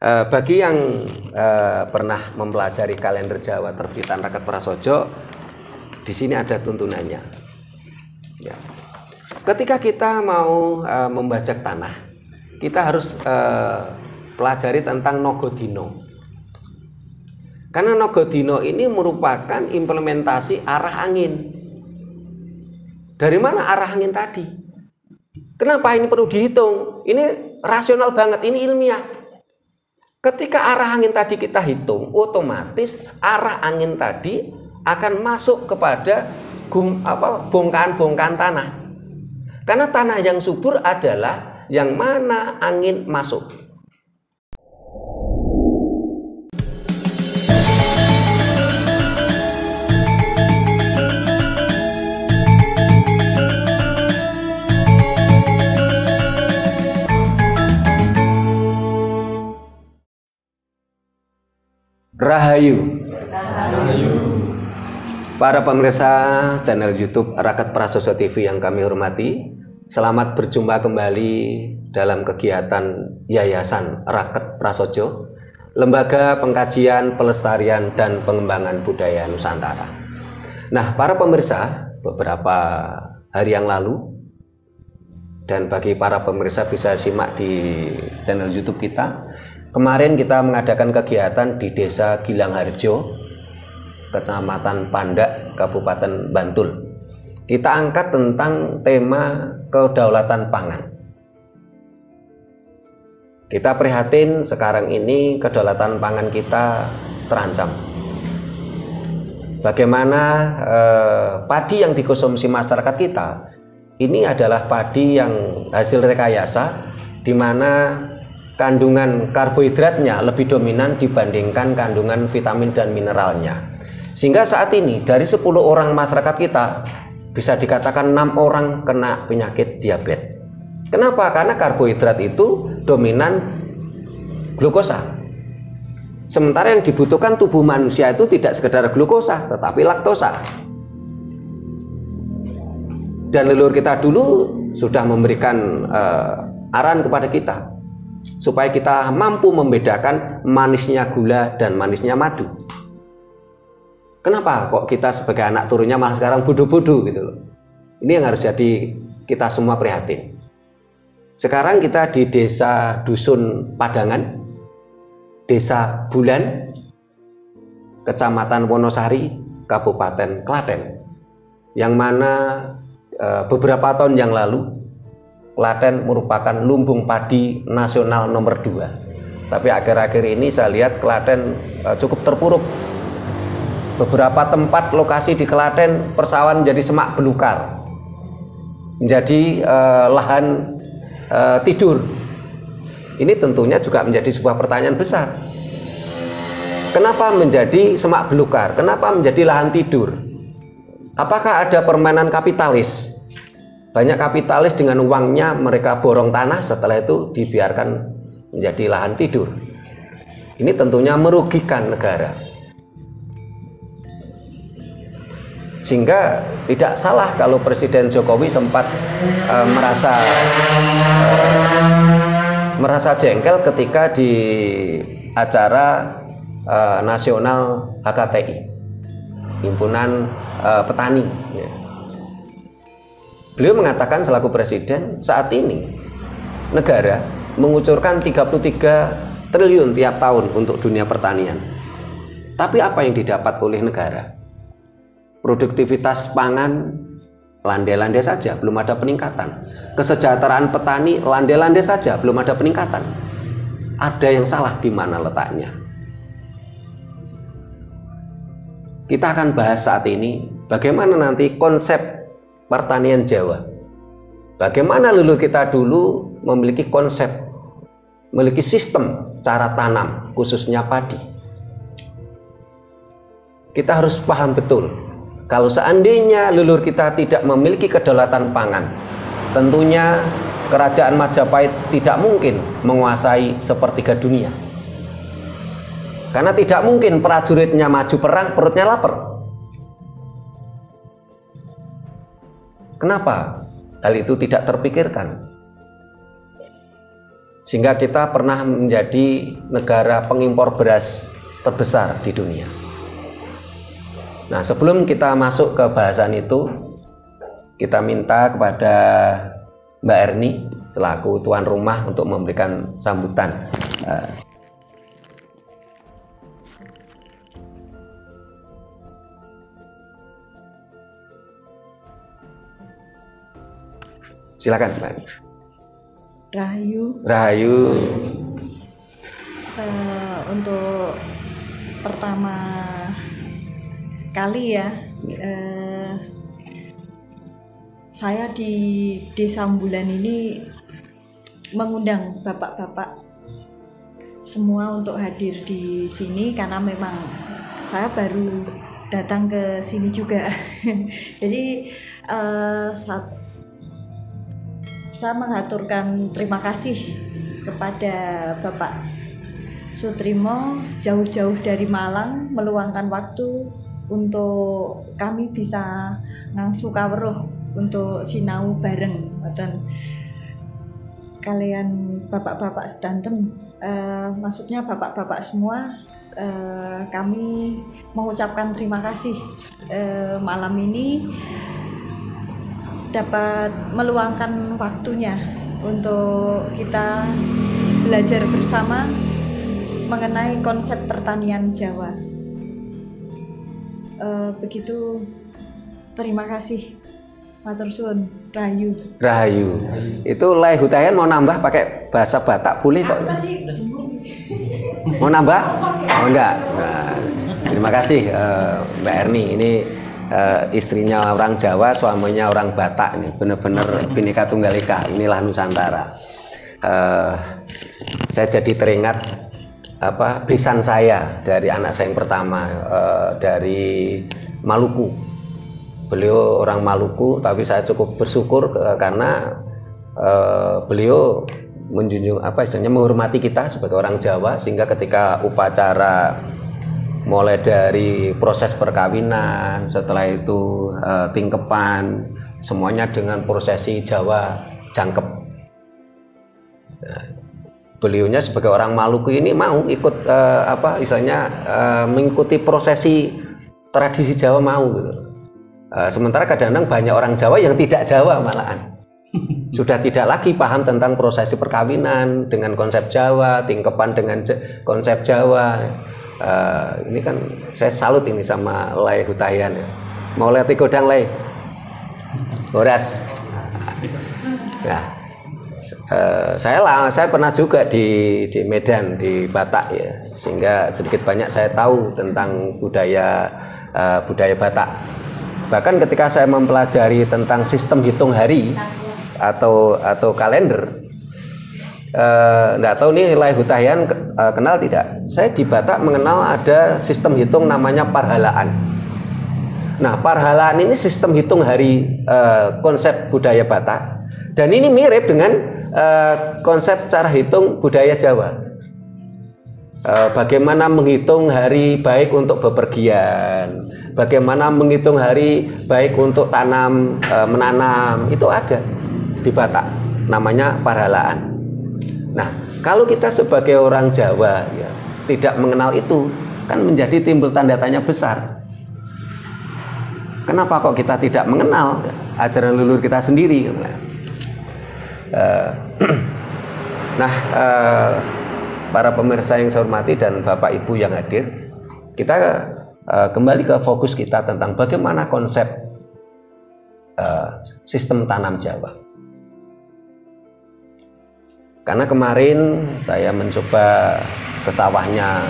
Bagi yang pernah mempelajari kalender Jawa terbitan Raket Prasojo, di sini ada tuntunannya. Ya. Ketika kita mau membajak tanah, kita harus pelajari tentang Nogodino. Karena Nogodino ini merupakan implementasi arah angin. Dari mana arah angin tadi? Kenapa ini perlu dihitung? Ini rasional banget, ini ilmiah. Ketika arah angin tadi kita hitung, otomatis arah angin tadi akan masuk kepada bongkahan-bongkahan tanah. Karena tanah yang subur adalah yang mana angin masuk. Rahayu. Para pemirsa channel YouTube Raket Prasojo TV yang kami hormati, selamat berjumpa kembali dalam kegiatan Yayasan Raket Prasojo, Lembaga Pengkajian, Pelestarian, dan Pengembangan Budaya Nusantara. Nah, para pemirsa, beberapa hari yang lalu, dan bagi para pemirsa bisa simak di channel YouTube kita, kemarin kita mengadakan kegiatan di Desa Gilangharjo, Kecamatan Pandak, Kabupaten Bantul. Kita angkat tentang tema kedaulatan pangan. Kita prihatin sekarang ini kedaulatan pangan kita terancam. Bagaimana padi yang dikonsumsi masyarakat kita ini adalah padi yang hasil rekayasa, di mana kandungan karbohidratnya lebih dominan dibandingkan kandungan vitamin dan mineralnya. Sehingga saat ini dari 10 orang masyarakat kita bisa dikatakan 6 orang kena penyakit diabetes. Kenapa? Karena karbohidrat itu dominan glukosa. Sementara yang dibutuhkan tubuh manusia itu tidak sekedar glukosa, tetapi laktosa. Dan leluhur kita dulu sudah memberikan arahan kepada kita supaya kita mampu membedakan manisnya gula dan manisnya madu. Kenapa kok kita sebagai anak turunnya malah sekarang bodoh-bodoh gitu loh. Ini yang harus jadi kita semua prihatin. Sekarang kita di Desa Dusun Padangan, Desa Bulan, Kecamatan Wonosari, Kabupaten Klaten, yang mana beberapa tahun yang lalu Klaten merupakan lumbung padi nasional nomor 2. Tapi akhir-akhir ini saya lihat Klaten cukup terpuruk. Beberapa tempat lokasi di Klaten persawahan menjadi semak belukar, menjadi lahan tidur. Ini tentunya juga menjadi sebuah pertanyaan besar. Kenapa menjadi semak belukar? Kenapa menjadi lahan tidur? Apakah ada permainan kapitalis? Banyak kapitalis dengan uangnya mereka borong tanah, setelah itu dibiarkan menjadi lahan tidur. Ini tentunya merugikan negara. Sehingga tidak salah kalau Presiden Jokowi sempat merasa jengkel ketika di acara nasional HKTI, Himpunan Petani. Beliau mengatakan selaku presiden, saat ini negara mengucurkan 33 triliun tiap tahun untuk dunia pertanian. Tapi apa yang didapat oleh negara? Produktivitas pangan landai-landai saja, belum ada peningkatan. Kesejahteraan petani landai-landai saja, belum ada peningkatan. Ada yang salah di mana letaknya? Kita akan bahas saat ini bagaimana nanti konsep pertanian Jawa. Bagaimana leluhur kita dulu memiliki konsep, memiliki sistem cara tanam, khususnya padi. Kita harus paham betul, kalau seandainya leluhur kita tidak memiliki kedaulatan pangan, tentunya kerajaan Majapahit tidak mungkin menguasai sepertiga dunia. Karena tidak mungkin prajuritnya maju perang, perutnya lapar. Kenapa hal itu tidak terpikirkan? sehingga kita pernah menjadi negara pengimpor beras terbesar di dunia. Nah, sebelum kita masuk ke bahasan itu, kita minta kepada Mbak Erni selaku tuan rumah untuk memberikan sambutan. Silakan, Mbak. Rahayu. Rahayu. Untuk pertama kali ya, saya di Desa Umbulan ini mengundang bapak-bapak semua untuk hadir di sini karena memang saya baru datang ke sini juga. Jadi saya mengaturkan terima kasih kepada Bapak Sutrimo jauh-jauh dari Malang meluangkan waktu untuk kami bisa ngangsu kawruh untuk sinau bareng dan kalian bapak-bapak sedanten, maksudnya bapak-bapak semua, kami mengucapkan terima kasih malam ini dapat meluangkan waktunya untuk kita belajar bersama mengenai konsep pertanian Jawa. Begitu, terima kasih. Matur suwun. Rahayu. Rahayu. Itu Lai Hutayan mau nambah pakai bahasa Batak boleh kok? Mau nambah? Oh enggak. Nah, terima kasih Mbak Erni. Ini istrinya orang Jawa, suaminya orang Batak, ini benar-benar Bhinneka Tunggal Ika, inilah Nusantara. Saya jadi teringat besan saya dari anak saya yang pertama, dari Maluku. Beliau orang Maluku, tapi saya cukup bersyukur karena beliau menjunjung istilahnya menghormati kita sebagai orang Jawa, sehingga ketika upacara mulai dari proses perkawinan, setelah itu tingkepan, semuanya dengan prosesi Jawa jangkep. Nah, beliaunya sebagai orang Maluku ini mau ikut mengikuti prosesi tradisi Jawa mau gitu. Sementara kadang-kadang banyak orang Jawa yang tidak Jawa malahan sudah tidak lagi paham tentang prosesi perkawinan dengan konsep Jawa, tingkepan dengan konsep Jawa. Ini kan saya salut ini sama Lai Hutayan ya. Mau lihat godang Lai? Horas. Nah, saya pernah juga di Medan, di Batak ya, sehingga sedikit banyak saya tahu tentang budaya Batak. Bahkan ketika saya mempelajari tentang sistem hitung hari atau kalender, enggak tahu nih Lai Hutayan kenal tidak? Saya di Batak mengenal ada sistem hitung namanya parhalaan. Nah, parhalaan ini sistem hitung hari konsep budaya Batak, dan ini mirip dengan konsep cara hitung budaya Jawa. Bagaimana menghitung hari baik untuk bepergian, bagaimana menghitung hari baik untuk menanam, itu ada di Batak, namanya parhalaan. Nah, kalau kita sebagai orang Jawa ya, tidak mengenal itu, kan menjadi timbul tanda tanya besar. Kenapa kok kita tidak mengenal ajaran leluhur kita sendiri? Para pemirsa yang saya hormati dan Bapak Ibu yang hadir, kita kembali ke fokus kita tentang bagaimana konsep sistem tanam Jawa. Karena kemarin saya mencoba ke sawahnya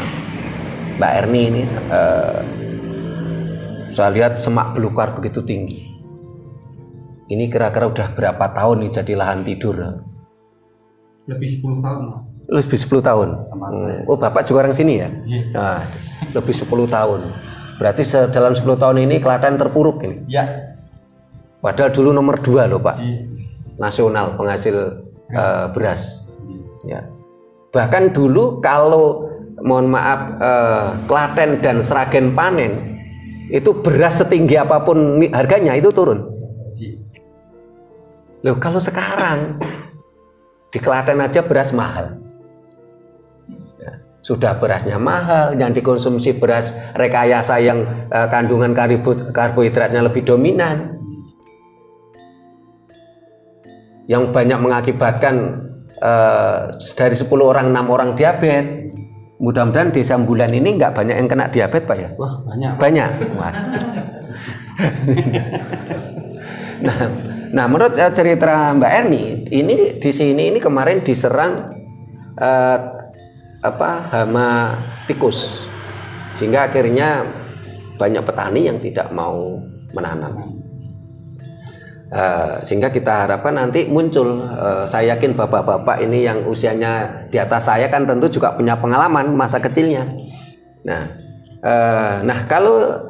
Mbak Erni ini, saya lihat semak belukar begitu tinggi. Ini kira-kira udah berapa tahun nih jadi lahan tidur? Lebih 10 tahun. Lebih 10 tahun. Oh, Bapak juga orang sini ya? Nah, lebih 10 tahun. Berarti dalam 10 tahun ini Klaten terpuruk ini. Ya. Padahal dulu nomor 2 loh Pak. Nasional penghasil beras. Ya. Bahkan dulu kalau mohon maaf Klaten dan Sragen panen, itu beras setinggi apapun harganya itu turun. Loh, kalau sekarang Di Klaten aja beras mahal. Ya, sudah berasnya mahal, yang dikonsumsi beras rekayasa yang kandungan karbohidratnya lebih dominan, yang banyak mengakibatkan dari 10 orang 6 orang diabetes. Mudah-mudahan di Sambulan ini nggak banyak yang kena diabetes, Pak ya? Wah, banyak. Banyak. Nah, menurut cerita Mbak Erni, ini di sini ini kemarin diserang hama tikus, sehingga akhirnya banyak petani yang tidak mau menanam. Sehingga kita harapkan nanti muncul, saya yakin bapak-bapak ini yang usianya di atas saya kan tentu juga punya pengalaman masa kecilnya. Nah kalau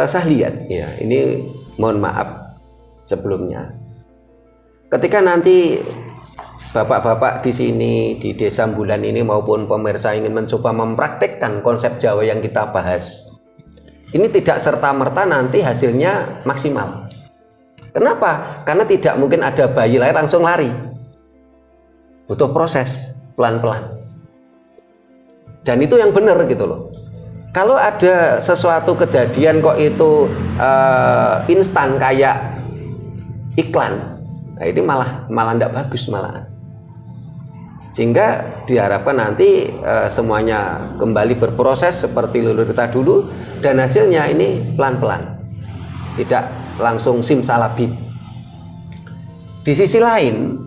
saya lihat ya, ini mohon maaf sebelumnya, ketika nanti bapak-bapak di sini di Desa Bulan ini maupun pemirsa ingin mencoba mempraktikkan konsep Jawa yang kita bahas, ini tidak serta-merta nanti hasilnya maksimal. Kenapa? Karena tidak mungkin ada bayi lahir langsung lari. Butuh proses pelan-pelan. Dan itu yang benar gitu loh. Kalau ada sesuatu kejadian kok itu instan kayak iklan, nah ini malah tidak bagus malahan. Sehingga diharapkan nanti semuanya kembali berproses seperti leluhur kita dulu, dan hasilnya ini pelan-pelan, tidak langsung simsalabim. Di sisi lain,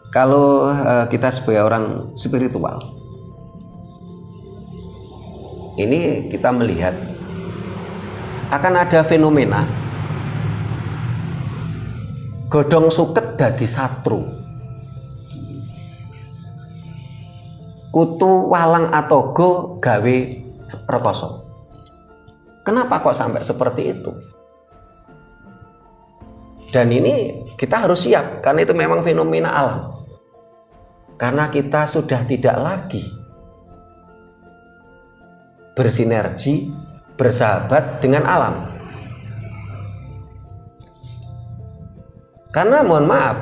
kalau kita sebagai orang spiritual, ini kita melihat akan ada fenomena godhong suket dadi satru, kutu walang atogo gawe rekoso. Kenapa kok sampai seperti itu? Dan ini kita harus siap, karena itu memang fenomena alam. Karena kita sudah tidak lagi bersinergi, bersahabat dengan alam. Karena mohon maaf,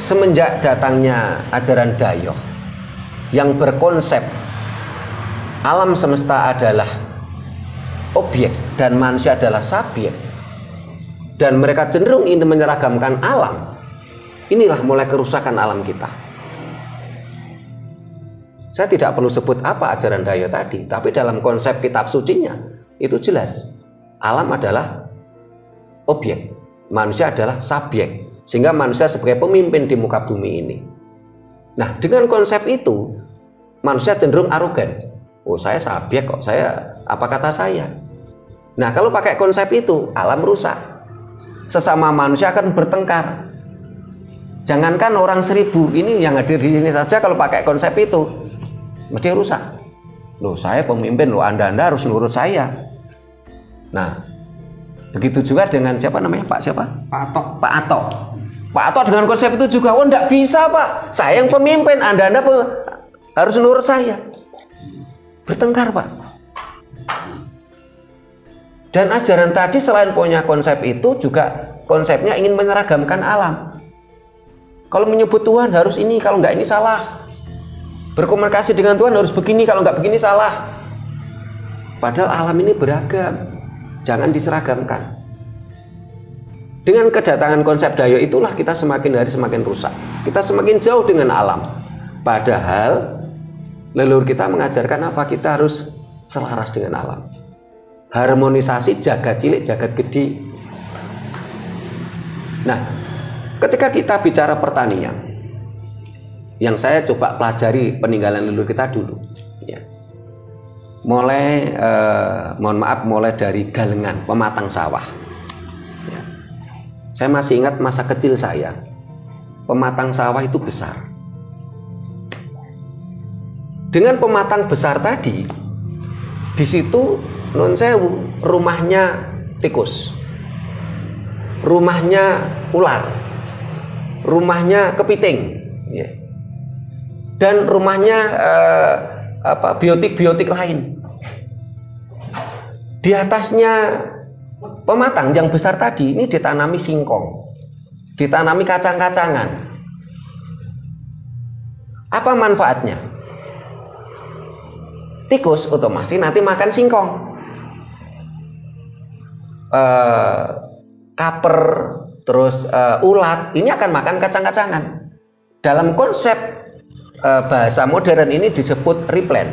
semenjak datangnya ajaran Dayoh yang berkonsep alam semesta adalah objek dan manusia adalah subjek, dan mereka cenderung ingin menyeragamkan alam, inilah mulai kerusakan alam kita. Saya tidak perlu sebut apa ajaran Dayoh tadi, tapi dalam konsep kitab sucinya itu jelas, alam adalah objek, manusia adalah subjek, sehingga manusia sebagai pemimpin di muka bumi ini. Nah, dengan konsep itu manusia cenderung arogan. Oh, saya subjek kok, saya apa kata saya? Nah, kalau pakai konsep itu, alam rusak. Sesama manusia akan bertengkar. Jangankan orang 1000, ini yang hadir di sini saja kalau pakai konsep itu, mesti rusak. Loh, saya pemimpin, loh, Anda harus nurut saya. Nah, begitu juga dengan siapa namanya, Pak siapa? Pak Atok. Pak Atok. Pak Atok dengan konsep itu juga, oh enggak bisa Pak, saya yang pemimpin, Anda harus nurut saya. Bertengkar Pak. Dan ajaran tadi selain punya konsep itu, juga konsepnya ingin menyeragamkan alam. Kalau menyebut Tuhan harus ini, kalau enggak ini salah. Berkomunikasi dengan Tuhan harus begini, kalau enggak begini salah. Padahal alam ini beragam, jangan diseragamkan. Dengan kedatangan konsep Dayoh itulah kita semakin hari semakin rusak. Kita semakin jauh dengan alam. Padahal leluhur kita mengajarkan apa? Kita harus selaras dengan alam. Harmonisasi jagat cilik, jagat gede. Nah, ketika kita bicara pertanian, yang saya coba pelajari peninggalan leluhur kita dulu, ya. Mulai dari galengan, pematang sawah. Ya. Saya masih ingat masa kecil saya, pematang sawah itu besar. Dengan pematang besar tadi, di situ non sewu, rumahnya tikus, rumahnya ular, rumahnya kepiting, ya. Dan rumahnya biotik-biotik lain. Di atasnya pematang yang besar tadi ini ditanami singkong. ditanami kacang-kacangan. Apa manfaatnya? Tikus otomatis nanti makan singkong, kaper, terus ulat, ini akan makan kacang-kacangan. Dalam konsep bahasa modern ini disebut replant.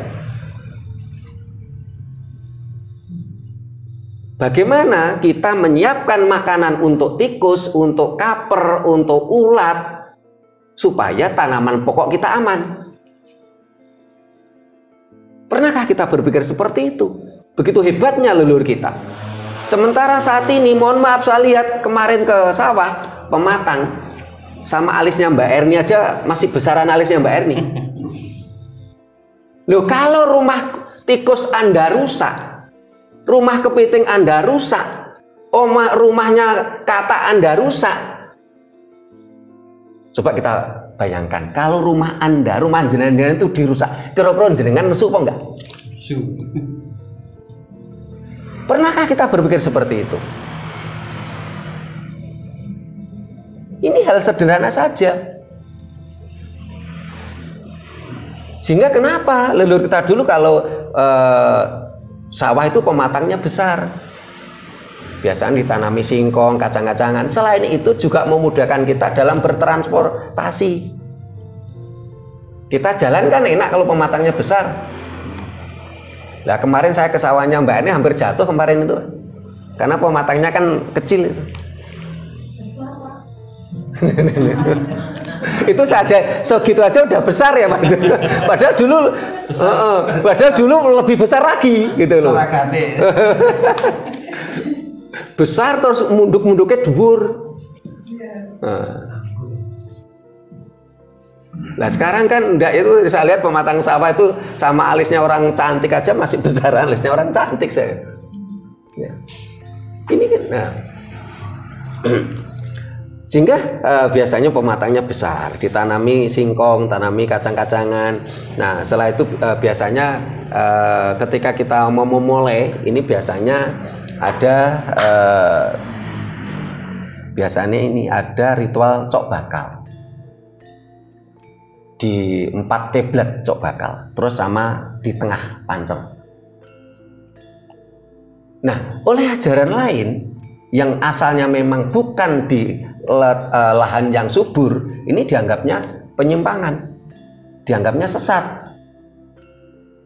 Bagaimana kita menyiapkan makanan untuk tikus, untuk kaper, untuk ulat, supaya tanaman pokok kita aman. Pernahkah kita berpikir seperti itu? Begitu hebatnya leluhur kita. Sementara saat ini, mohon maaf, saya lihat kemarin ke sawah, pematang, sama alisnya Mbak Erni aja masih besaran alisnya Mbak Erni. Loh, kalau rumah tikus Anda rusak, rumah kepiting Anda rusak, rumahnya kata Anda rusak, coba kita bayangkan kalau rumah Anda, rumah jenengan itu dirusak, kira-kira jenengan nesu apa enggak? Nesu. Pernahkah kita berpikir seperti itu? Ini hal sederhana saja. Sehingga kenapa leluhur kita dulu kalau sawah itu pematangnya besar, biasanya ditanami singkong, kacang-kacangan. Selain itu juga memudahkan kita dalam bertransportasi. Kita jalan kan enak kalau pematangnya besar. Nah, kemarin saya ke sawahnya Mbak ini hampir jatuh kemarin itu, karena pematangnya kan kecil itu. Itu saja, segitu aja udah besar ya Pak. Padahal dulu lebih besar lagi gitu loh. Besar terus munduk-munduknya dhuwur. Nah sekarang kan enggak, itu saya lihat pematang sawah itu sama alisnya orang cantik aja masih besar alisnya orang cantik saya. Ya. Ini kan, nah. Sehingga biasanya pematangnya besar, ditanami singkong, tanami kacang-kacangan. Nah setelah itu biasanya ketika kita mau memulai, ini biasanya ada ritual cok bakal di 4 tablet cok bakal, terus sama di tengah pancem. Nah, oleh ajaran lain yang asalnya memang bukan di lahan yang subur, ini dianggapnya penyimpangan, dianggapnya sesat.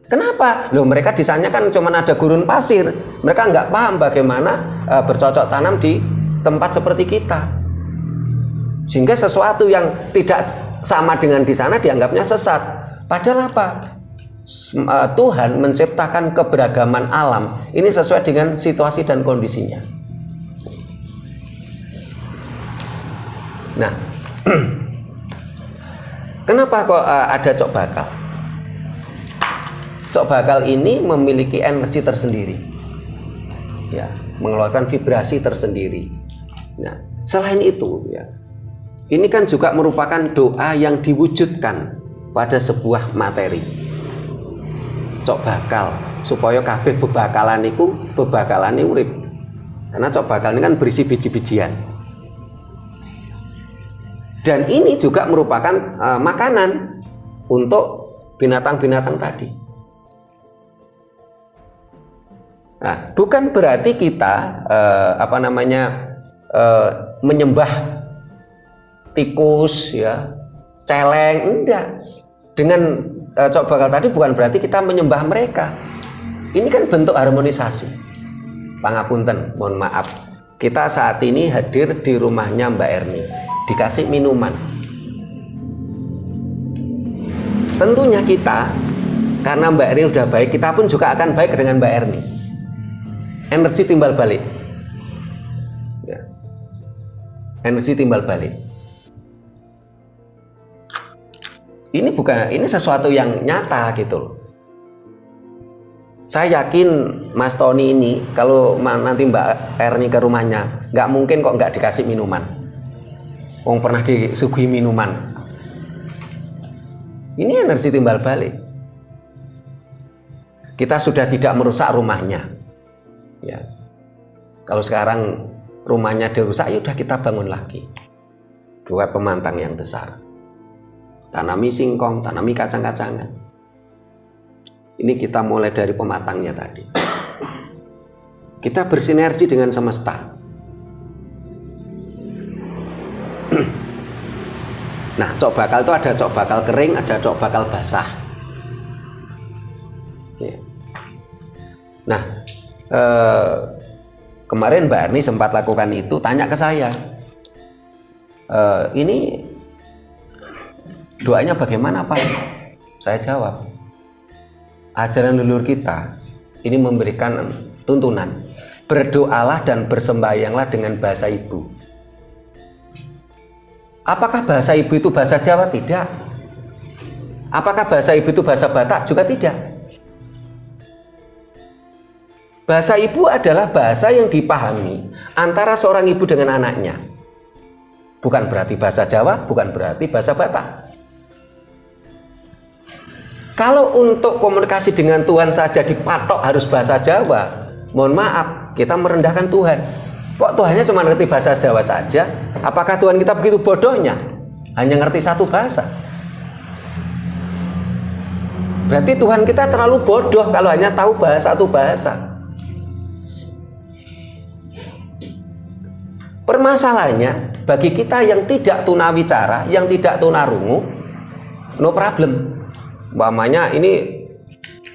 Kenapa? Loh, mereka di sana kan cuma ada gurun pasir, mereka nggak paham bagaimana bercocok tanam di tempat seperti kita, sehingga sesuatu yang tidak sama dengan di sana dianggapnya sesat. Padahal apa? Tuhan menciptakan keberagaman alam ini sesuai dengan situasi dan kondisinya. Nah, kenapa kok ada cok bakal? Cok bakal ini memiliki energi tersendiri, ya, mengeluarkan vibrasi tersendiri. Nah, selain itu, ya, ini kan juga merupakan doa yang diwujudkan pada sebuah materi. Cok bakal supaya kabeh bebakalan iku bebakalane urip. Karena cok bakal ini kan berisi biji-bijian. Dan ini juga merupakan makanan untuk binatang-binatang tadi. Nah, bukan berarti kita menyembah tikus, ya, celeng, enggak. Dengan cok bakal tadi bukan berarti kita menyembah mereka. Ini kan bentuk harmonisasi. Pangapunten, mohon maaf. Kita saat ini hadir di rumahnya Mbak Erni, dikasih minuman. Tentunya kita, karena Mbak Erni udah baik, kita pun juga akan baik dengan Mbak Erni. Energi timbal balik, ya. Energi timbal balik. Ini sesuatu yang nyata gitu loh. Saya yakin Mas Tony ini kalau nanti Mbak Erni ke rumahnya, nggak mungkin kok nggak dikasih minuman. Wong pernah disuguhi minuman. Ini energi timbal balik. Kita sudah tidak merusak rumahnya, ya. Kalau sekarang rumahnya dirusak, ya udah kita bangun lagi. buat pemantang yang besar. Tanami singkong, tanami kacang-kacangan. Ini kita mulai dari pematangnya tadi. Kita bersinergi dengan semesta. Nah, cok bakal itu ada cok bakal kering, ada cok bakal basah. Ya. Nah, kemarin Mbak Arni sempat lakukan itu, tanya ke saya, ini doanya bagaimana Pak? Saya jawab, ajaran leluhur kita ini memberikan tuntunan, berdoalah dan bersembahyanglah dengan bahasa ibu. Apakah bahasa ibu itu bahasa Jawa? Tidak. Apakah bahasa ibu itu bahasa Batak? Juga tidak. Bahasa ibu adalah bahasa yang dipahami antara seorang ibu dengan anaknya. Bukan berarti bahasa Jawa, bukan berarti bahasa Batak. Kalau untuk komunikasi dengan Tuhan saja dipatok harus bahasa Jawa, mohon maaf, kita merendahkan Tuhan. Kok Tuhannya cuma ngerti bahasa Jawa saja? Apakah Tuhan kita begitu bodohnya? Hanya ngerti satu bahasa. Berarti Tuhan kita terlalu bodoh kalau hanya tahu satu bahasa. Permasalahannya, bagi kita yang tidak tunawicara, yang tidak tunarungu, no problem. Umpamanya ini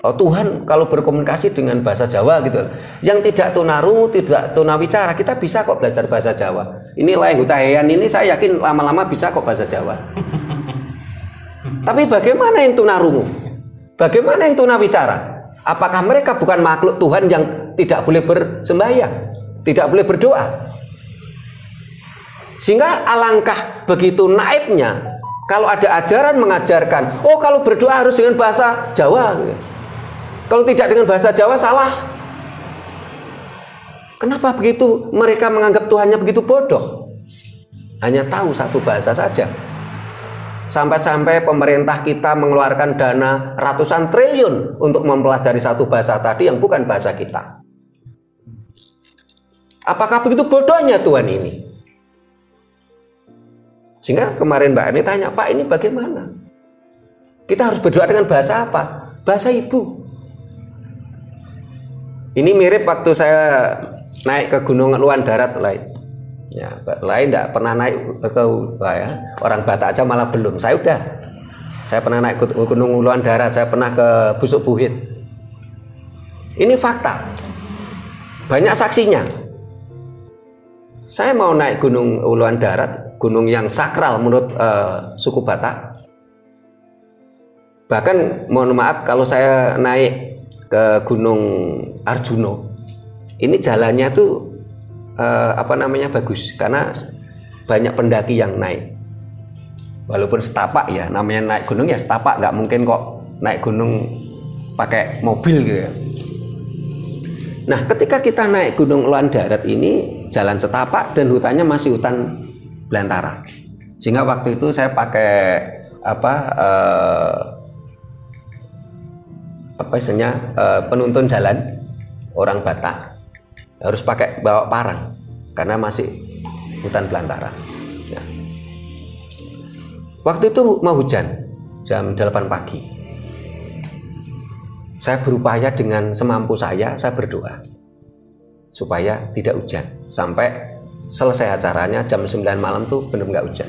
Tuhan kalau berkomunikasi dengan bahasa Jawa gitu. Yang tidak tunarungu, tidak tunawicara, kita bisa kok belajar bahasa Jawa. Ini Laeng Hutaheyan ini saya yakin lama-lama bisa kok bahasa Jawa. Tapi bagaimana yang tunarungu? Bagaimana yang tunawicara? Apakah mereka bukan makhluk Tuhan yang tidak boleh bersembahyang, tidak boleh berdoa? Sehingga alangkah begitu naibnya kalau ada ajaran mengajarkan, oh kalau berdoa harus dengan bahasa Jawa. Kalau tidak dengan bahasa Jawa salah. Kenapa begitu? Mereka menganggap Tuhannya begitu bodoh. Hanya tahu satu bahasa saja. Sampai-sampai pemerintah kita mengeluarkan dana ratusan triliun untuk mempelajari satu bahasa tadi yang bukan bahasa kita. Apakah begitu bodohnya Tuhan ini? Sehingga kemarin Mbak Ani tanya, Pak ini bagaimana? Kita harus berdoa dengan bahasa apa? Bahasa ibu. Ini mirip waktu saya naik ke Gunung Uluan Darat lain. Ya, lain tidak pernah naik ke orang Batak aja malah belum. Saya pernah naik ke Gunung Uluan Darat, saya pernah ke Busuk Buhit. Ini fakta. Banyak saksinya. Saya mau naik Gunung Uluan Darat, gunung yang sakral menurut suku Batak. Bahkan mohon maaf kalau saya naik ke Gunung Arjuno, ini jalannya tuh bagus karena banyak pendaki yang naik. Walaupun setapak ya, namanya naik gunung ya setapak, nggak mungkin kok naik gunung pakai mobil gitu ya. Nah, ketika kita naik Gunung Uluan Darat ini jalan setapak dan hutannya masih hutan belantara. Sehingga waktu itu saya pakai penuntun jalan orang Batak, harus pakai bawa parang karena masih hutan belantara. Ya. Waktu itu mau hujan jam 8 pagi. Saya berupaya dengan semampu saya berdoa supaya tidak hujan sampai selesai acaranya jam 9 malam tuh benar-benar nggak hujan.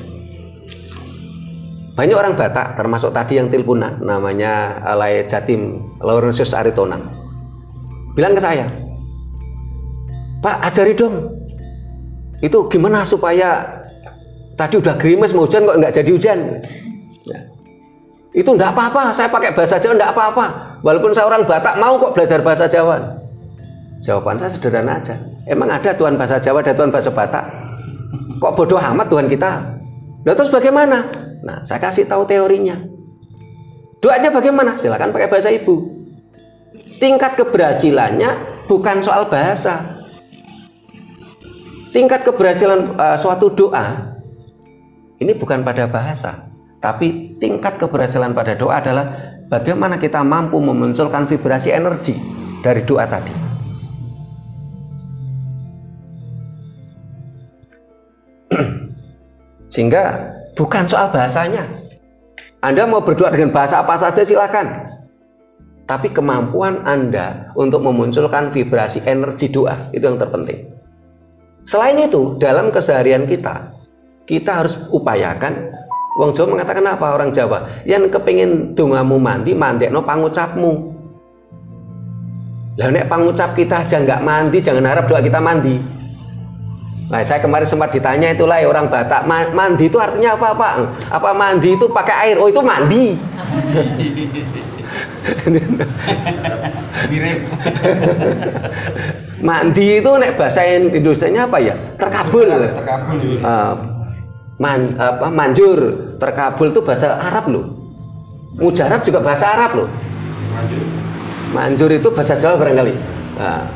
Banyak orang Batak, termasuk tadi yang tilpunan, namanya Alai Jatim Laurentius Aritonang, bilang ke saya, Pak ajari dong, itu gimana supaya tadi udah gerimis mau hujan kok nggak jadi hujan. Ya. Itu enggak apa-apa, saya pakai bahasa Jawa enggak apa-apa. Walaupun saya orang Batak mau kok belajar bahasa Jawa. Jawaban saya sederhana aja. Emang ada Tuhan bahasa Jawa, ada Tuhan bahasa Batak? Kok bodoh amat Tuhan kita? Lalu terus bagaimana? Nah, saya kasih tahu teorinya. Doanya bagaimana? Silakan pakai bahasa ibu. Tingkat keberhasilannya bukan soal bahasa. Tingkat keberhasilan suatu doa ini bukan pada bahasa. Tapi tingkat keberhasilan pada doa adalah bagaimana kita mampu memunculkan vibrasi energi dari doa tadi. Sehingga bukan soal bahasanya. Anda mau berdoa dengan bahasa apa saja silakan. Tapi kemampuan Anda untuk memunculkan vibrasi energi doa itu yang terpenting. Selain itu, dalam keseharian kita harus upayakan. Wong Jawa mengatakan apa? Orang Jawa, yang kepingin dongamu mandi, mandekno pangucapmu. Lah nek pangucap kita aja nggak mandi, jangan harap doa kita mandi. Nah, saya kemarin sempat ditanya itulah ya, orang Batak, mandi itu artinya apa, Pak? Apa mandi itu pakai air? Oh, itu mandi. Mirip. Mandi itu nek bahasa Indonesianya apa ya? Terkabul. Terkabul. Manjur, terkabul itu bahasa Arab loh. Mujarab juga bahasa Arab loh. Manjur itu bahasa Jawa barangkali. Nah,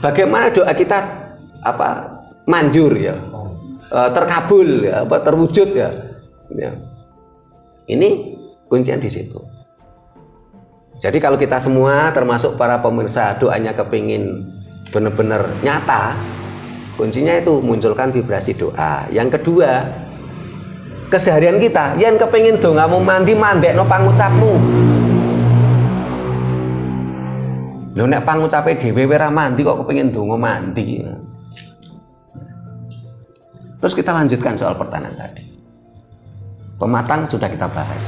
bagaimana doa kita manjur ya, terkabul ya, terwujud ya. Ini kuncinya di situ. Jadi kalau kita semua termasuk para pemirsa doanya kepingin benar-benar nyata, kuncinya itu munculkan vibrasi doa. Yang kedua, keseharian kita yang kepingin dongamu mandi mandekno pangucapmu. Lho nek pangucape dhewe ora mandi kok kepengin donga mandi. Terus kita lanjutkan soal pertanyaan tadi. Pematang sudah kita bahas,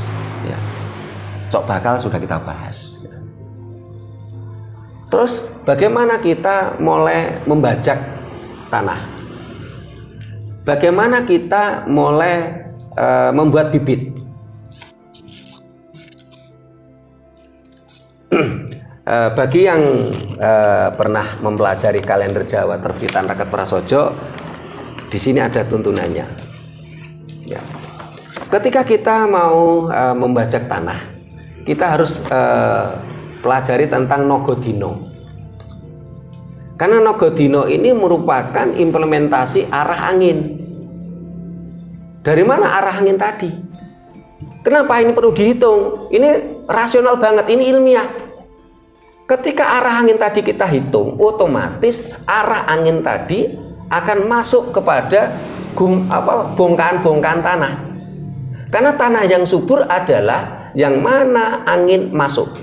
ya. Cok bakal sudah kita bahas. Ya. Terus bagaimana kita mulai membajak tanah? Bagaimana kita mulai membuat bibit? Bagi yang pernah mempelajari kalender Jawa terbitan Raket Prasojo, di sini ada tuntunannya. Ya. Ketika kita mau membajak tanah, kita harus pelajari tentang Nogodino. Karena Nogodino ini merupakan implementasi arah angin. Dari mana arah angin tadi? Kenapa ini perlu dihitung? Ini rasional banget, ini ilmiah. Ketika arah angin tadi kita hitung, otomatis arah angin tadi akan masuk kepada bongkahan-bongkahan tanah. Karena tanah yang subur adalah yang mana angin masuk.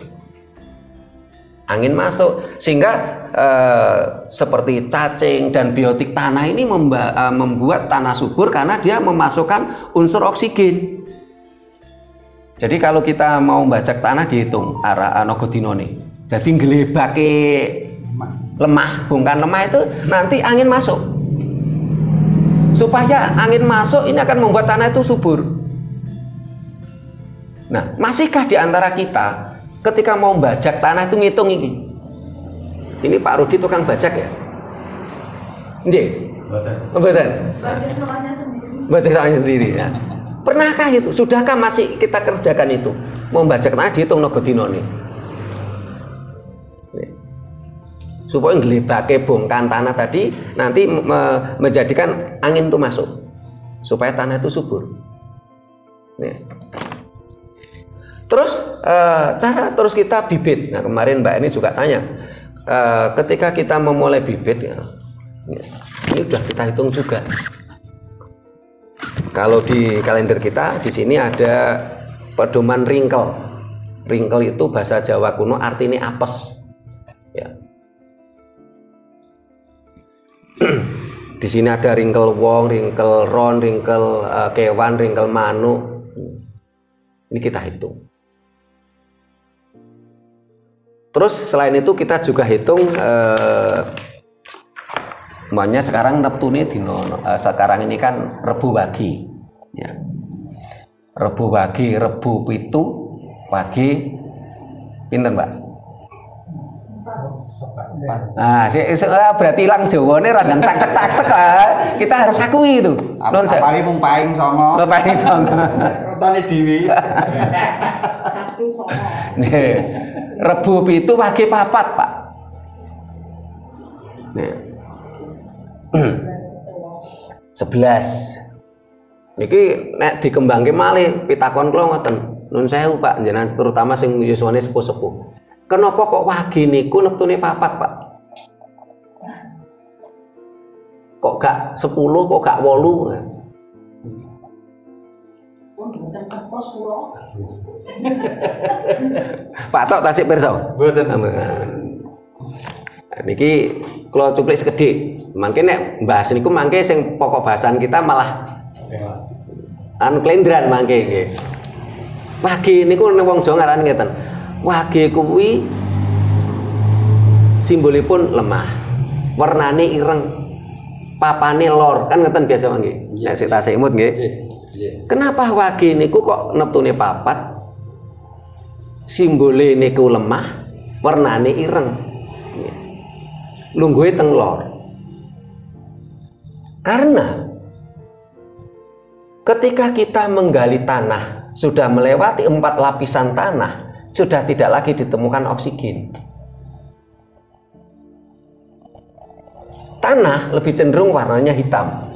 Angin masuk sehingga seperti cacing dan biotik tanah ini membuat tanah subur karena dia memasukkan unsur oksigen. Jadi kalau kita mau membajak tanah dihitung arah Nogodino nih. Jadi ngelebake lemah, bongkahan lemah itu nanti angin masuk. Supaya angin masuk ini akan membuat tanah itu subur. Nah, masihkah di antara kita ketika mau bajak tanah itu ngitung ini? Ini Pak Rudi tukang bajak ya? Nggih. Mboten. Bajak sawahnya sendiri. Ya. Pernahkah itu? Sudahkah masih kita kerjakan itu? Mau bajak tanah dihitung Nogodino nih. Supaya ngelibake bongkahan tanah tadi nanti menjadikan angin itu masuk supaya tanah itu subur. Nih. Terus cara terus kita bibit. Nah kemarin Mbak ini juga tanya ketika kita memulai bibit ya, ini sudah kita hitung juga. Kalau di kalender kita di sini ada pedoman ringkel. Ringkel itu bahasa Jawa kuno artinya apes. Ya. Di sini ada ringkel wong, ringkel ron, ringkel kewan, ringkel manuk. Ini kita hitung. Terus selain itu kita juga hitung makanya sekarang Neptune dino sekarang ini kan Rebu Wage. Ya. Rebu Wage, Rebu Pitu, Wage pinten, Mbak? Nah, berarti ilang Jawane radang tak-tak kita harus akui itu. Apalagi mung paing songo. Paing songo. Otone dhewe. Satu songo. Nih, Rebu Pitu Wage papat, Pak. Nih. 11. Niki nek dikembangke malih pitakon kula ngoten. Nun sewu, Pak, jenengan terutama sing yuswane sepuh-sepuh. Kenapa kok Wage niku neptune papat, Pak? Kok gak 10, kok gak 8? Pun bukan kepos kula. Pak Tok tasik pirsa. Mboten. Niki kula cuplik sekedhik. Mangke nek bahas niku mangke sing pokok bahasan kita malah anu klendran mangke nggih. Wage niku wong Jawa ngarani ngeten. Wage kuwi simbolipun lemah. Warnane ireng. Papane lor, kan ngeten biasa mangke. Nek sik tasik imut nggih. Kenapa wage niku kok neptune papat? Simbole niku lemah, warnane ireng. Lungguhe teng lor. Karena ketika kita menggali tanah, sudah melewati 4 lapisan tanah, sudah tidak lagi ditemukan oksigen. Tanah lebih cenderung warnanya hitam,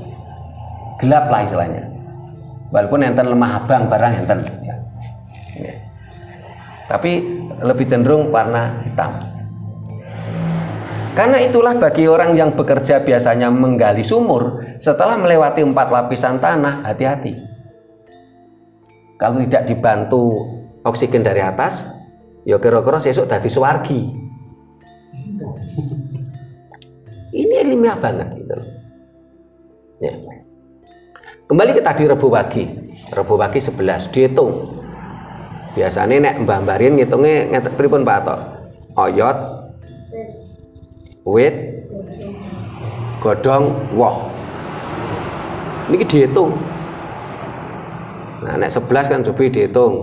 gelap lah istilahnya. Walaupun enten lemah abang barang enten, ya. Tapi lebih cenderung warna hitam. Karena itulah bagi orang yang bekerja biasanya menggali sumur, setelah melewati 4 lapisan tanah, hati-hati. Kalau tidak dibantu oksigen dari atas, ya kira-kira sesuk dadi suwargi. Ini ilmiah banget gitu. Ya. Kembali ke tadi Rebo Wage. Rebo Wage 11 dihitung. Biasanya nek Mbah Riyen ngitungnya pripun Pak Tok? Oyot, wit, godhong, woh. Niki dihitung. Nah, nek 11 kan coba dihitung.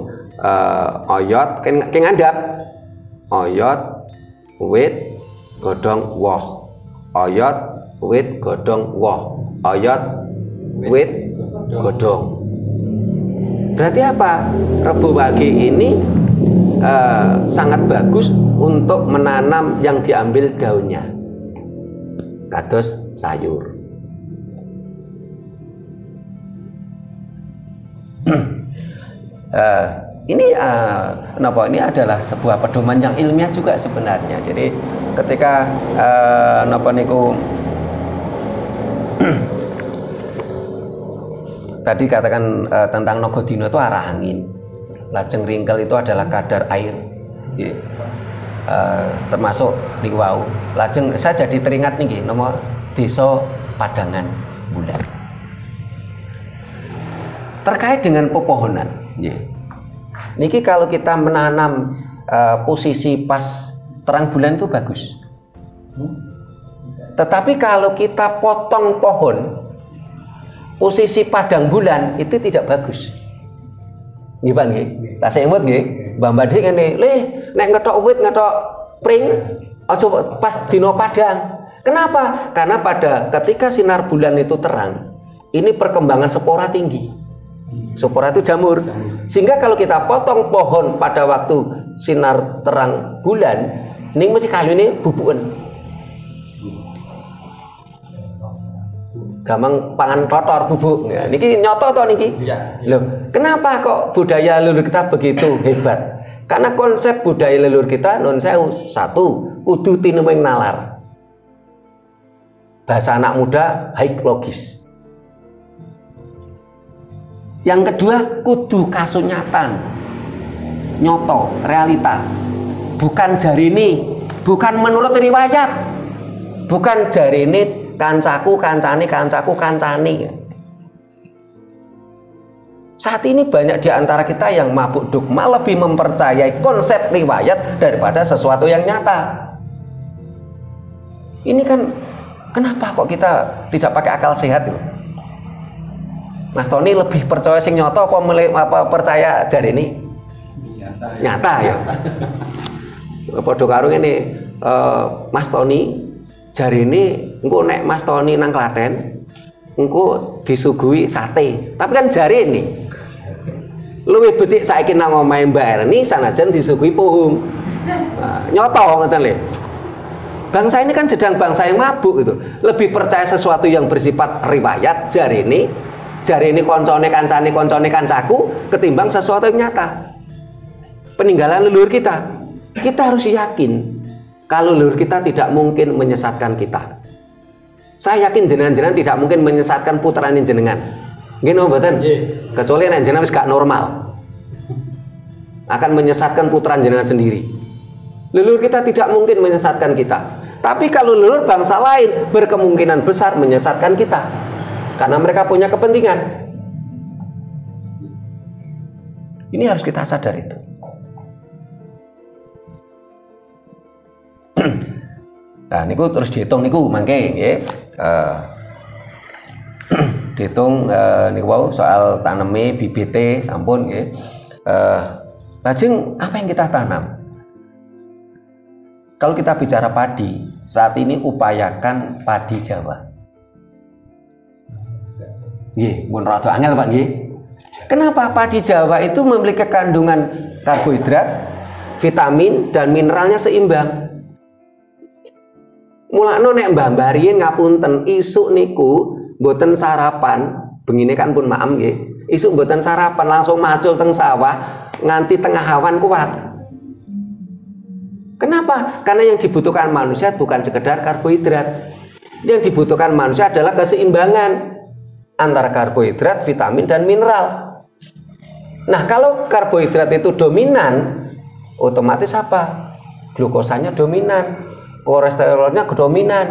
Oyot, kan ngandhap. Oyot, wit, godhong, woh. Oyot, wit, godhong, woh. Oyot, wit, godhong. Berarti apa? Rebo Wage ini sangat bagus untuk menanam yang diambil daunnya. Kados sayur. Ini ini adalah sebuah pedoman yang ilmiah juga sebenarnya. Jadi ketika niku tadi katakan tentang Nogodino itu arah angin, lajeng ringkel itu adalah kadar air, termasuk liwau. Lajeng saya jadi teringat nih, nomor desa Padangan Bulan. Terkait dengan pepohonan, niki kalau kita menanam posisi pas terang bulan itu bagus. Tetapi kalau kita potong pohon posisi padang bulan itu tidak bagus. Nggih Pak nggih. Tasih imut nggih. Mbah Badhe ngene, "Leh, nek ngethok wit, ngethok pring aja pas dina padang." Kenapa? Karena ketika sinar bulan itu terang, ini perkembangan spora tinggi. Spora itu jamur. Sehingga kalau kita potong pohon pada waktu sinar terang bulan, ini mesti kayune bubuken. Gampang pangan kotor bubuk. Ya, niki nyoto to niki? Iya. Loh, kenapa kok budaya leluhur kita begitu hebat? Karena konsep budaya leluhur kita non sewu, satu, kudu tinemeng nalar. Bahasa anak muda high logis. Yang kedua, kudu kasunyatan. Nyoto, realita. Bukan jarini, bukan menurut riwayat. Bukan jarini kancaku kancani. Saat ini banyak di antara kita yang mabuk dogma lebih mempercayai konsep riwayat daripada sesuatu yang nyata. Ini kan kenapa kok kita tidak pakai akal sehat? Mas Tony lebih percaya sing nyoto apa percaya jari ini? Nyata ya. Padha karo ngene, Mas Tony jari ini engko nek Mas Tony nang Klaten engko disuguhi sate. Tapi kan jari ini luwih becik saiki nang omahe Mbak Erni sanajan disuguhi pohung. Nah, nyoto ngoten lho. Bangsa ini kan sedang bangsa yang mabuk gitu. Lebih percaya sesuatu yang bersifat riwayat jari ini koncone kancaku ketimbang sesuatu yang nyata. Peninggalan leluhur kita. Kita harus yakin kalau leluhur kita tidak mungkin menyesatkan kita. Saya yakin jenengan tidak mungkin menyesatkan putrane jenengan. Nggih napa mboten? Nggih. Kecuali nek jenengan wis gak normal. Akan menyesatkan putra jenengan sendiri. Leluhur kita tidak mungkin menyesatkan kita. Tapi kalau leluhur bangsa lain berkemungkinan besar menyesatkan kita. Karena mereka punya kepentingan. Ini harus kita sadar itu. Nah, niku terus dihitung niku mangke nggih. Dihitung niku wau soal taneme bibite sampun nggih. Lajeng apa yang kita tanam? Kalau kita bicara padi, saat ini upayakan padi Jawa. Nggih, mun rada angel Pak nggih. Kenapa padi Jawa itu memiliki kandungan karbohidrat, vitamin dan mineralnya seimbang? Mulakno nek Mbah Riyin ngapunten isuk niku mboten sarapan, bengine kan pun maem nggih. Isuk mboten sarapan langsung macul teng sawah nganti tengah awan kuat. Kenapa? Karena yang dibutuhkan manusia bukan sekedar karbohidrat. Yang dibutuhkan manusia adalah keseimbangan antara karbohidrat, vitamin dan mineral. Nah, kalau karbohidrat itu dominan, otomatis apa? Glukosanya dominan. Kolesterolnya dominan.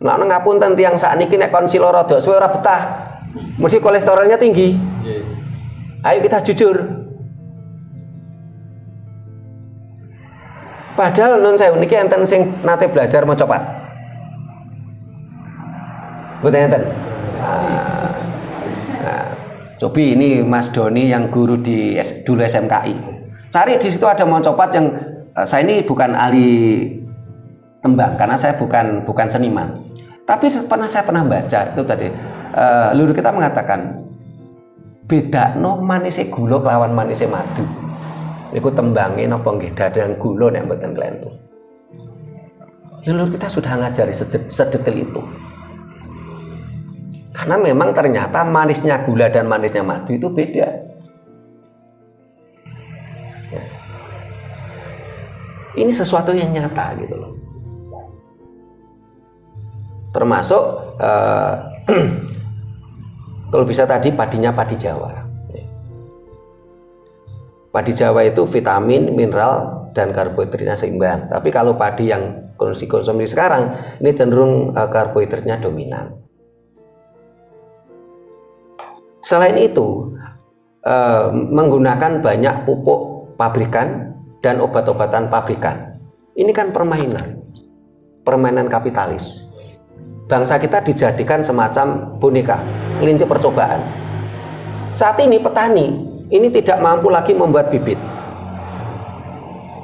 Nah, ngapunten tiyang sakniki nek kon sila rada suwe ora betah. Mesti kolesterolnya tinggi. Ayo kita jujur. Padahal nun saya niki enten sing nate belajar maca pat. Mboten enten. Cobi ini Mas Doni yang guru di dulu SMKI. Cari di situ ada moncopat yang saya ini bukan ahli tembang karena saya bukan seniman. Tapi saya pernah baca itu tadi leluhur kita mengatakan bedakno manise gula lawan manise madu. Iku tembange napa nggih dadang gula nek mboten klentu. Leluhur kita sudah ngajari sedetail itu. Karena memang ternyata manisnya gula dan manisnya madu itu beda. Ya. Ini sesuatu yang nyata gitu loh. Termasuk kalau bisa tadi padinya padi Jawa. Padi Jawa itu vitamin, mineral, dan karbohidratnya seimbang. Tapi kalau padi yang dikonsumsi sekarang ini cenderung karbohidratnya dominan. Selain itu, menggunakan banyak pupuk pabrikan dan obat-obatan pabrikan. Ini kan permainan kapitalis. Bangsa kita dijadikan semacam boneka, kelinci percobaan. Saat ini petani ini tidak mampu lagi membuat bibit.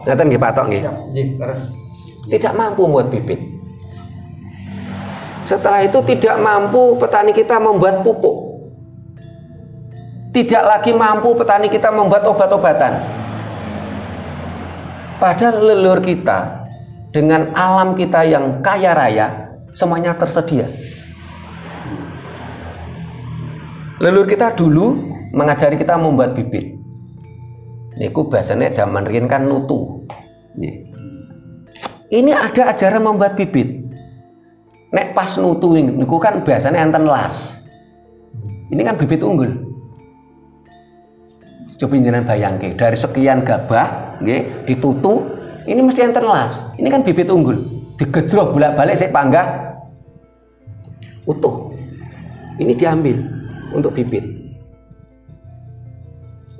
Ngaten nggih Pak Tok nggih. Tidak mampu membuat bibit. Setelah itu tidak mampu petani kita membuat pupuk. Tidak lagi mampu petani kita membuat obat-obatan. Padahal leluhur kita dengan alam kita yang kaya raya semuanya tersedia. Leluhur kita dulu mengajari kita membuat bibit. Niku bahasanya zaman riyen kan nutu. Ini ada ajaran membuat bibit. Nek pas nutu niku kan biasanya enten las. Ini kan bibit unggul. Coba jenengan bayangke dari sekian gabah nggih ditutu ini mesti enten las. Ini kan bibit unggul. Digejrok bolak-balik sik panggah utuh. Ini diambil untuk bibit.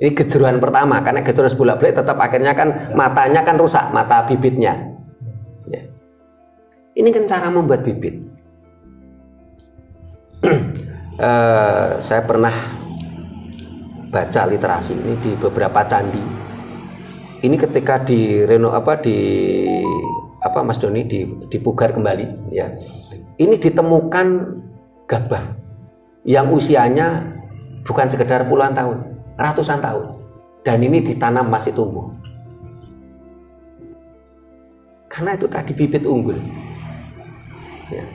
Ini gejruan pertama karena gejruan bolak-balik tetap akhirnya kan matanya kan rusak, mata bibitnya. Ya. Ini kan cara membuat bibit. Saya pernah baca literasi ini di beberapa candi. Ini ketika Mas Doni dipugar kembali ya. Ini ditemukan gabah yang usianya bukan sekedar puluhan tahun, ratusan tahun. Dan ini ditanam masih tumbuh. Karena itu tadi bibit unggul. Ya.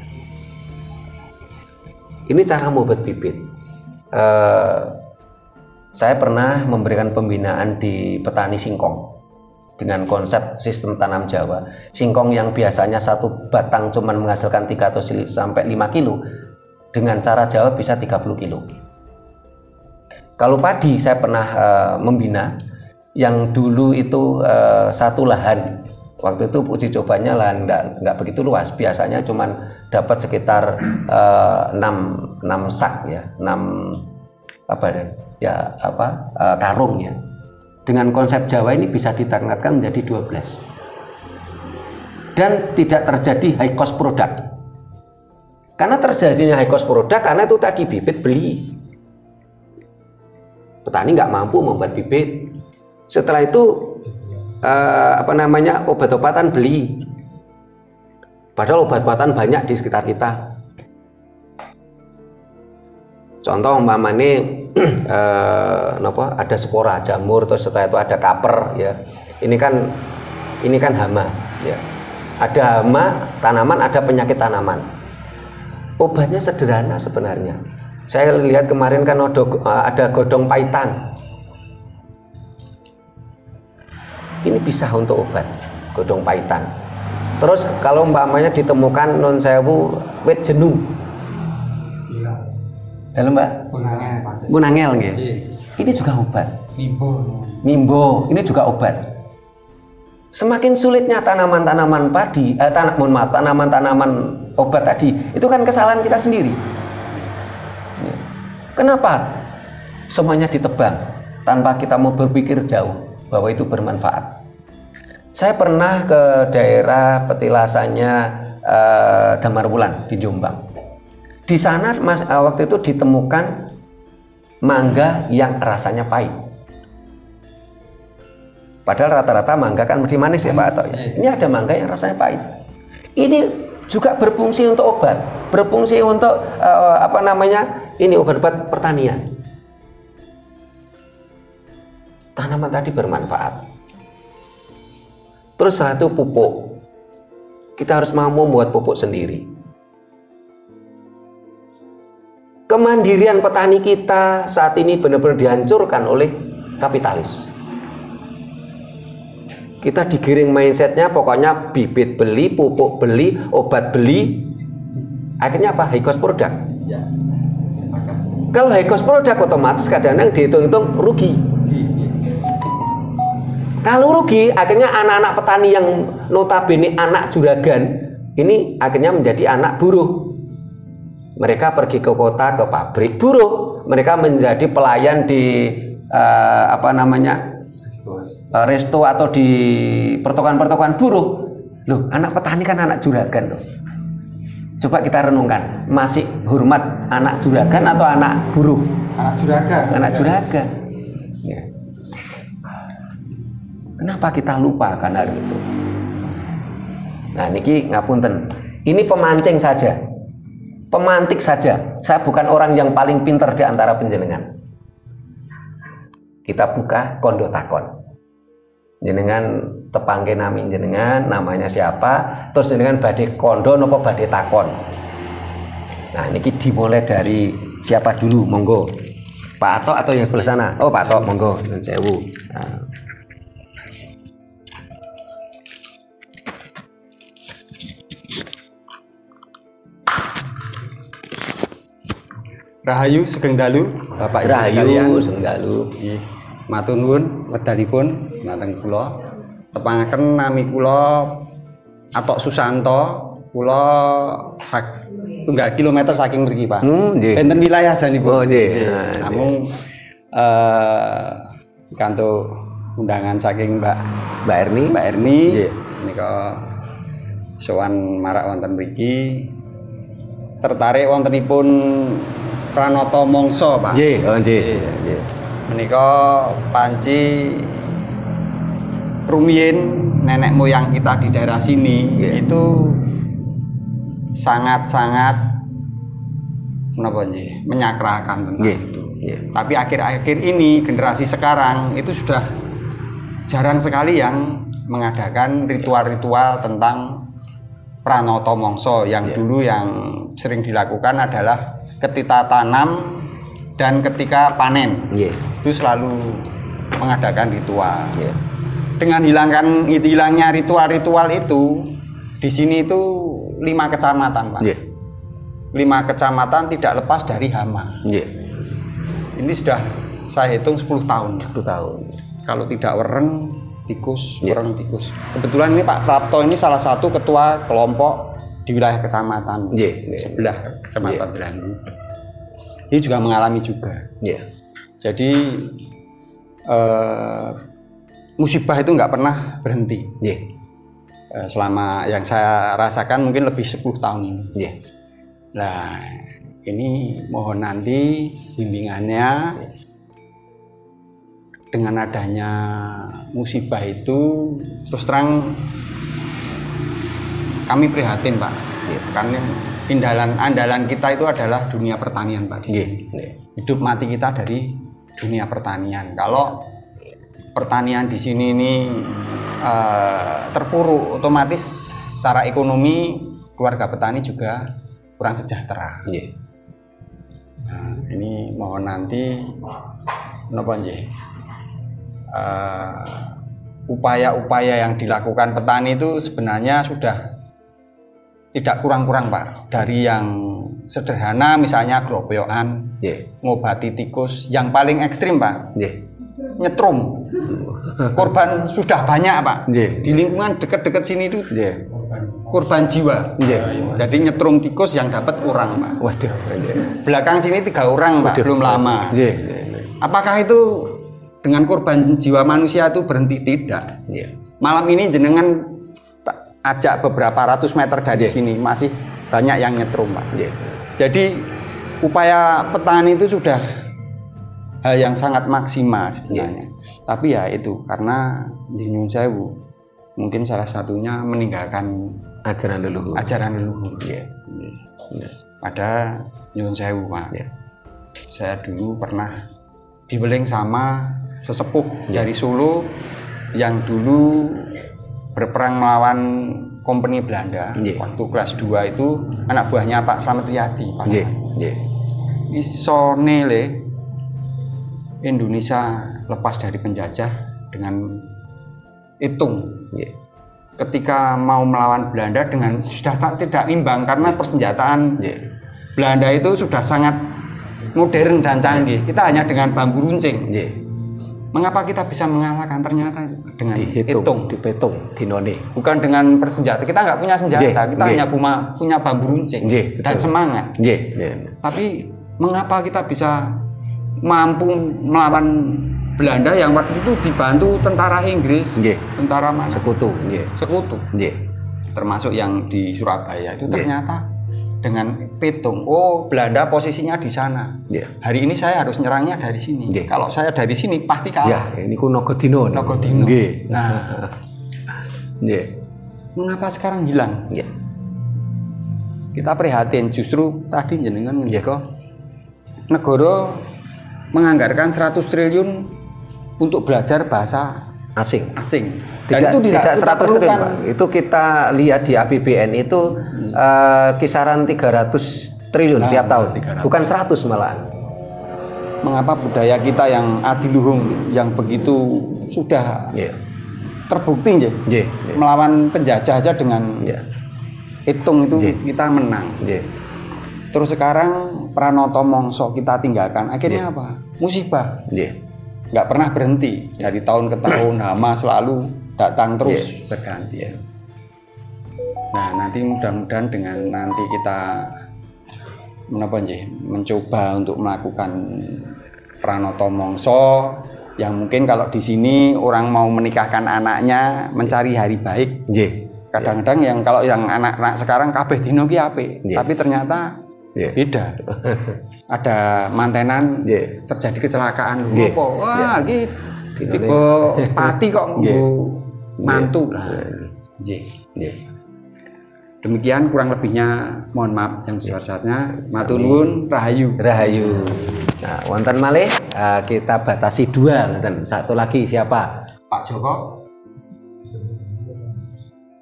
Ini cara membuat bibit. Saya pernah memberikan pembinaan di petani singkong dengan konsep sistem tanam Jawa. Singkong yang biasanya satu batang cuman menghasilkan 3 atau sampai 5 kilo, dengan cara Jawa bisa 30 kilo. Kalau padi saya pernah membina yang dulu itu satu lahan. Waktu itu uji cobanya lahan nggak begitu luas, biasanya cuman dapat sekitar 6 sak ya, 6 karung ya. Dengan konsep Jawa ini bisa ditingkatkan menjadi 12. Dan tidak terjadi high cost product. Karena terjadinya high cost product karena itu tadi bibit beli. Petani nggak mampu membuat bibit. Setelah itu obat-obatan beli. Padahal obat-obatan banyak di sekitar kita. Contoh umpamanya ada spora jamur, terus setelah itu ada kaper ya. Ini kan hama ya. Ada hama tanaman, ada penyakit tanaman. Obatnya sederhana sebenarnya. Saya lihat kemarin kan ada godong paitan. Ini bisa untuk obat godong paitan. Terus kalau umpamanya ditemukan non sewu wit jenuh. Dalam Mbak? Gunangel nggih. Ini juga obat. Mimbo. Ini juga obat. Semakin sulitnya tanaman-tanaman padi, tanaman-tanaman obat tadi, itu kan kesalahan kita sendiri. Kenapa semuanya ditebang tanpa kita mau berpikir jauh bahwa itu bermanfaat? Saya pernah ke daerah petilasannya Damar Wulan di Jombang. Di sana waktu itu ditemukan mangga yang rasanya pahit. Padahal rata-rata mangga kan mesti manis ya Pak Atok ya. Ini ada mangga yang rasanya pahit. Ini juga berfungsi untuk obat, berfungsi untuk ini obat-obat pertanian. Tanaman tadi bermanfaat. Terus setelah itu pupuk. Kita harus mampu membuat pupuk sendiri. Kemandirian petani kita saat ini benar-benar dihancurkan oleh kapitalis. Kita digiring mindsetnya pokoknya bibit beli, pupuk beli, obat beli. Akhirnya apa? High cost product. Ya. Kalau high cost product otomatis kadang-kadang dihitung-hitung rugi. Kalau rugi, akhirnya anak-anak petani yang notabene anak juragan ini akhirnya menjadi anak buruh. Mereka pergi ke kota, ke pabrik buruh. Mereka menjadi pelayan di resto atau di pertokoan-pertokoan buruh. Loh, anak petani kan anak juragan loh. Coba kita renungkan, masih hormat anak juragan atau anak buruh? Anak juragan. Anak juragan. Ya. Kenapa kita lupa akan hal itu? Nah, niki ngapunten. Ini pemancing saja. Pemantik saja. Saya bukan orang yang paling pinter di antara panjenengan. Kita buka kondo takon. Jenengan tepangke nami jenengan, namanya siapa? Terus jenengan badhe kondo napa badhe takon. Nah, niki dimulai dari siapa dulu? Monggo. Pak Atok atau yang sebelah sana? Oh, Pak Atok, monggo. Nuwun sewu. Nah. Rahayu Sugeng Dalu, Bapak Ibu sekalian. Rahayu Sugeng Dalu. Nggih. Matur nuwun wedalipun dhateng kula. Tepangaken nami kula Atok Susanto. Kula tunggal kilometer saking mriki, Pak. Benten wilayah janipun. Oh, nggih. Namung kantuk undangan saking Mbak Erni. Nggih. Menika sowan marak wonten mriki. Tertarik wontenipun Pranoto Mongso, Pak. Nggih, oh nggih. Menika panci rumiyin nenek moyang kita di daerah sini itu sangat-sangat menyakrakan tentang itu. Tapi akhir-akhir ini generasi sekarang itu sudah jarang sekali yang mengadakan ritual-ritual tentang Pranoto Mongso yang dulu yang sering dilakukan adalah ketika tanam dan ketika panen. Itu selalu mengadakan ritual. Dengan hilangnya ritual-ritual itu di sini itu 5 kecamatan, Pak. 5 kecamatan tidak lepas dari hama. Ini sudah saya hitung 10 tahun. 10 tahun. Kalau tidak wereng tikus, wereng tikus. Kebetulan ini Pak Prapto ini salah satu ketua kelompok di wilayah kecamatan sebelah kecamatan Belanggu. Ini juga mengalami juga. Jadi musibah itu nggak pernah berhenti. Selama yang saya rasakan mungkin lebih 10 tahun ini. Nah, ini mohon nanti bimbingannya dengan adanya musibah itu terus terang kami prihatin Pak. Karena andalan kita itu adalah dunia pertanian Pak di sini. Hidup mati kita dari dunia pertanian. Kalau pertanian di sini ini terpuruk, otomatis secara ekonomi keluarga petani juga kurang sejahtera. Nah, ini mohon nanti upaya-upaya yang dilakukan petani itu sebenarnya sudah tidak kurang-kurang Pak, dari yang sederhana misalnya grobokan, ngobati tikus, yang paling ekstrim Pak, nyetrum. Korban sudah banyak Pak, di lingkungan dekat-dekat sini itu korban jiwa. Jadi nyetrum tikus yang dapat orang Pak. Waduh. Belakang sini 3 orang Pak, belum lama. Apakah itu dengan korban jiwa manusia itu berhenti? Tidak. Malam ini jenengan ajak beberapa ratus meter dari sini masih banyak yang nyetrum Pak. Jadi upaya petani itu sudah hal yang sangat maksimal sebenarnya. Tapi ya itu karena Nyun Sewu mungkin salah satunya meninggalkan ajaran leluhur. Pada Nyun Sewu Pak. Saya dulu pernah dibeling sama sesepuh dari Solo yang dulu berperang melawan company Belanda. Waktu kelas 2 itu anak buahnya Pak Slamet Riyadi. Isonele Indonesia lepas dari penjajah dengan hitung. Ketika mau melawan Belanda dengan sudah tidak imbang karena persenjataan Belanda itu sudah sangat modern dan canggih. Kita hanya dengan bambu runcing. Mengapa kita bisa mengalahkan? Ternyata dengan hitung, dipetung, dinone. Bukan dengan persenjata. Kita nggak punya senjata. Kita hanya punya bambu runcing dan semangat. Tapi mengapa kita bisa mampu melawan Belanda yang waktu itu dibantu tentara Inggris, tentara mana? Sekutu. Termasuk yang di Surabaya itu ternyata dengan petung. Oh, Belanda posisinya di sana. Hari ini saya harus nyerangnya dari sini. Kalau saya dari sini pasti kalah. Ini ku Nogodino. Nah, mengapa sekarang hilang? Kita prihatin. Justru tadi jenengan ngendika negara menganggarkan 100 triliun untuk belajar bahasa asing. Tidak 100 triliun Pak. Itu kita lihat di APBN itu kisaran 300 triliun tiap tahun. 300. Bukan 100 malahan. Mengapa budaya kita yang adiluhung yang begitu sudah terbukti melawan penjajah aja dengan hitung itu kita menang. Terus sekarang Pranoto Mongso kita tinggalkan. Akhirnya apa? Musibah. Nggak pernah berhenti. Dari tahun ke tahun hama selalu datang terus berganti. Nah, nanti mudah-mudahan dengan nanti kita mencoba untuk melakukan Pranoto Mongso yang mungkin kalau di sini orang mau menikahkan anaknya mencari hari baik. Kadang-kadang yang kalau yang anak-anak sekarang kabeh dino ki apik, tapi ternyata beda. Ada mantenan terjadi kecelakaan. Wah, iki tipe pati kok mantu lah. Demikian kurang lebihnya, mohon maaf yang sebesar-besarnya. Matur nuwun, rahayu. Nah, wonten malih kita batasi 2 ngoten. Satu lagi siapa? Pak Joko.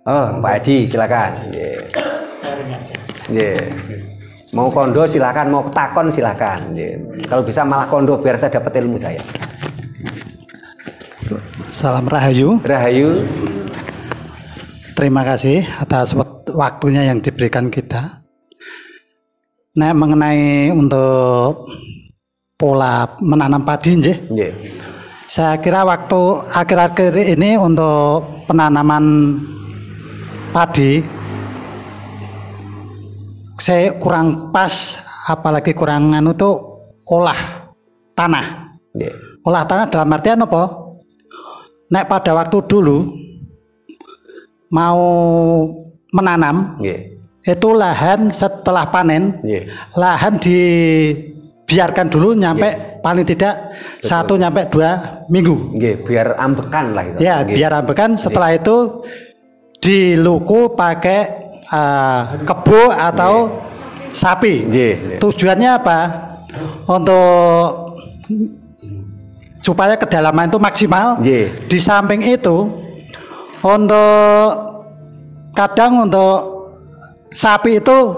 Oh, Pak Edi silakan. Mau kondo silakan, mau takon silakan. Kalau bisa malah kondo biar saya dapat ilmu saya. Salam Rahayu. Terima kasih atas waktunya yang diberikan kita. Nah, mengenai untuk pola menanam padi nggih. Nggih. Saya kira waktu akhir-akhir ini untuk penanaman padi saya kurang pas, apalagi kurang tuh olah tanah. Nggih. Olah tanah dalam artian apa? Nek pada waktu dulu mau menanam, Nggih. itu lahan setelah panen, Nggih. lahan dibiarkan dulu nyampe paling tidak 1 nyampe 2 minggu. Nggih, biar ambekan lah itu. Ya, Nggih. biar ambekan. Setelah itu diluku pakai kebo atau sapi. Nggih. Tujuannya apa? Untuk supaya kedalaman itu maksimal. Nggih. Di samping itu untuk kadang untuk sapi itu